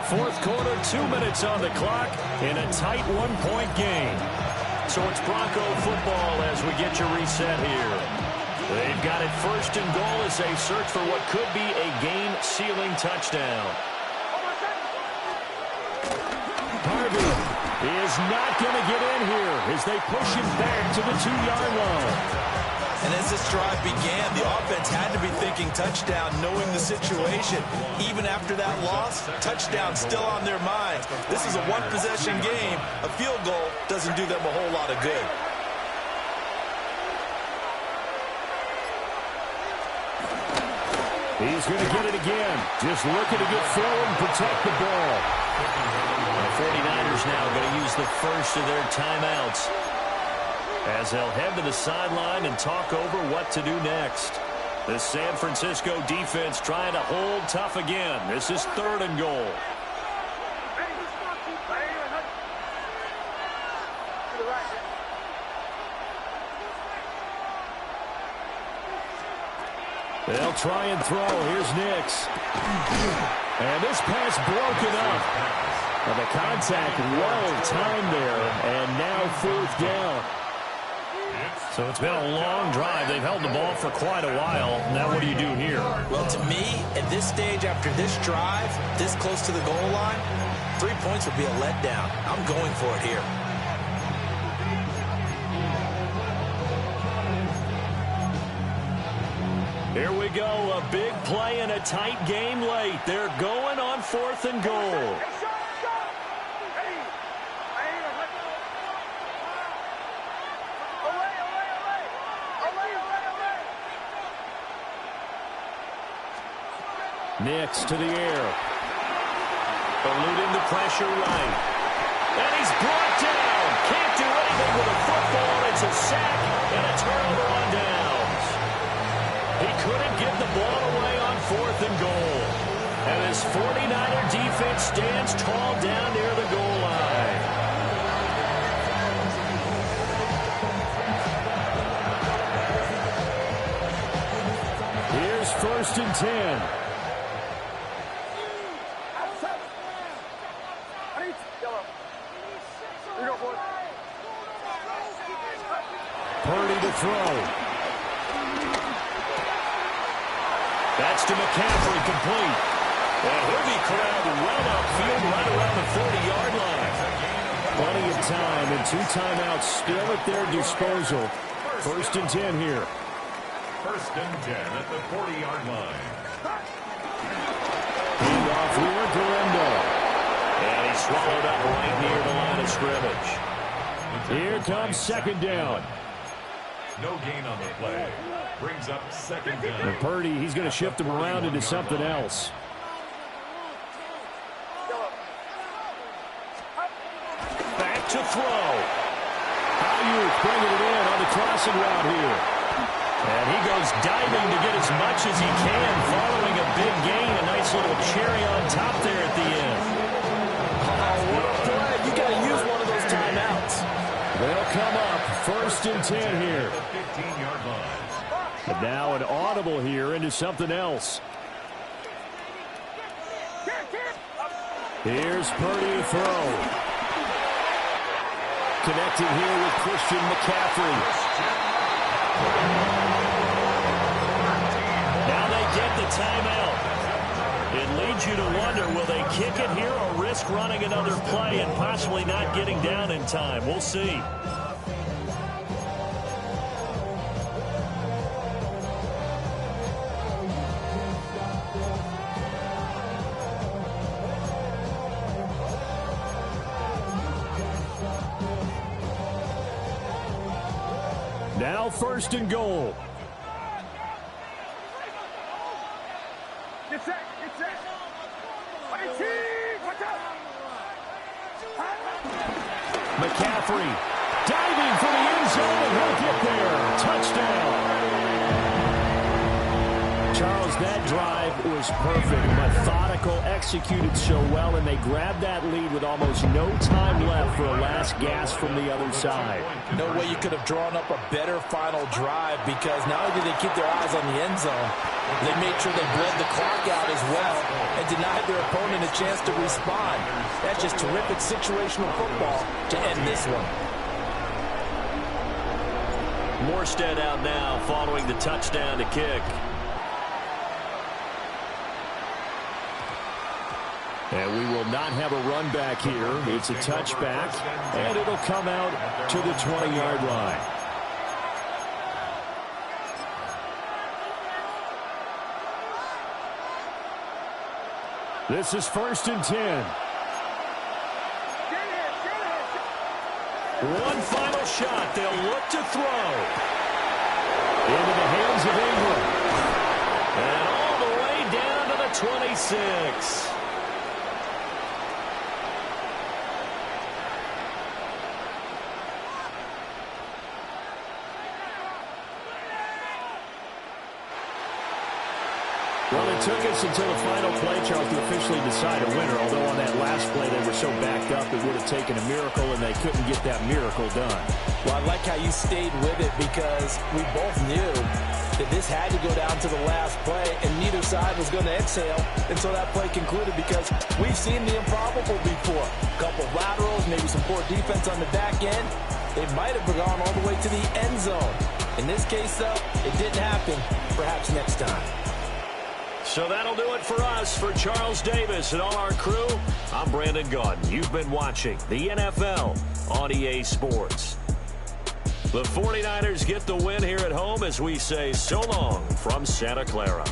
Fourth quarter, 2 minutes on the clock in a tight one-point game. So it's Bronco football as we get your reset here. They've got it first and goal as they search for what could be a game-sealing touchdown. Harvey is not going to get in here as they push him back to the 2-yard line. And as this drive began, the offense had to be thinking touchdown, knowing the situation. Even after that loss, touchdown still on their minds. This is a one-possession game. A field goal doesn't do them a whole lot of good. He's going to get it again. Just looking to get forward and protect the ball. The 49ers now going to use the first of their timeouts as they'll head to the sideline and talk over what to do next. The San Francisco defense trying to hold tough again. This is third and goal. They'll try and throw. Here's Nix. And this pass broken up. And the contact well timed there. And now fourth down. So it's been a long drive. They've held the ball for quite a while. Now what do you do here? Well, to me, at this stage, after this drive, this close to the goal line, 3 points would be a letdown. I'm going for it here. Here we go. A big play in a tight game late. They're going on fourth and goal. Nix to the air. Eluding the pressure right. And he's brought down. Can't do anything with a football. It's a sack and a turnover on downs. He couldn't get the ball away on fourth and goal. And this 49er defense stands tall down near the goal line. Here's first and 10. Purdy to throw. That's to McCaffrey, complete. And he'll be corralled well upfield right around the 40-yard line. Plenty of time and 2 timeouts still at their disposal. First and 10 here. First and 10 at the 40-yard line. Hand off here to Lindo. And he's swallowed up right near the line of scrimmage. Here comes second down. No gain on the play. Brings up second down. And Purdy, he's going to shift him around into something else. Back to throw. Ayuk bringing it in on the crossing route here. And he goes diving to get as much as he can, following a big gain. A nice little cherry on top there at the end. Oh, what a play. You got to use one of those timeouts. They'll come up first and 10 here. The 15-yard line. But now an audible here into something else. Here's Purdy to throw. Connecting here with Christian McCaffrey. Now they get the timeout. It leads you to wonder, will they kick it here or risk running another play and possibly not getting down in time? We'll see. Now 1st and goal. Get set, get set. McCaffrey diving for the end zone, and he'll get there. Touchdown. Charles, that drive was perfect. Methodical, executed so well, and they grabbed that lead with almost no time left for a last gasp from the other side. No way you could have drawn up a better final drive, because not only did they keep their eyes on the end zone, they made sure they bled the clock out as well and denied their opponent a chance to respond. That's just terrific situational football to end this one. Morstead out now following the touchdown to kick. And we will not have a run back here. It's a touchback, and it'll come out to the 20-yard line. This is 1st and 10. One final shot. They'll look to throw. Into the hands of Ingram. And all the way down to the 26. Well, it took us until the final play, Charles, to officially decide a winner, although on that last play they were so backed up it would have taken a miracle, and they couldn't get that miracle done. Well, I like how you stayed with it, because we both knew that this had to go down to the last play, and neither side was going to exhale until that play concluded, because we've seen the improbable before. A couple laterals, maybe some poor defense on the back end. They might have gone all the way to the end zone. In this case, though, it didn't happen. Perhaps next time. So that'll do it for us. For Charles Davis and all our crew, I'm Brandon Gaudin. You've been watching the NFL on EA Sports. The 49ers get the win here at home as we say so long from Santa Clara.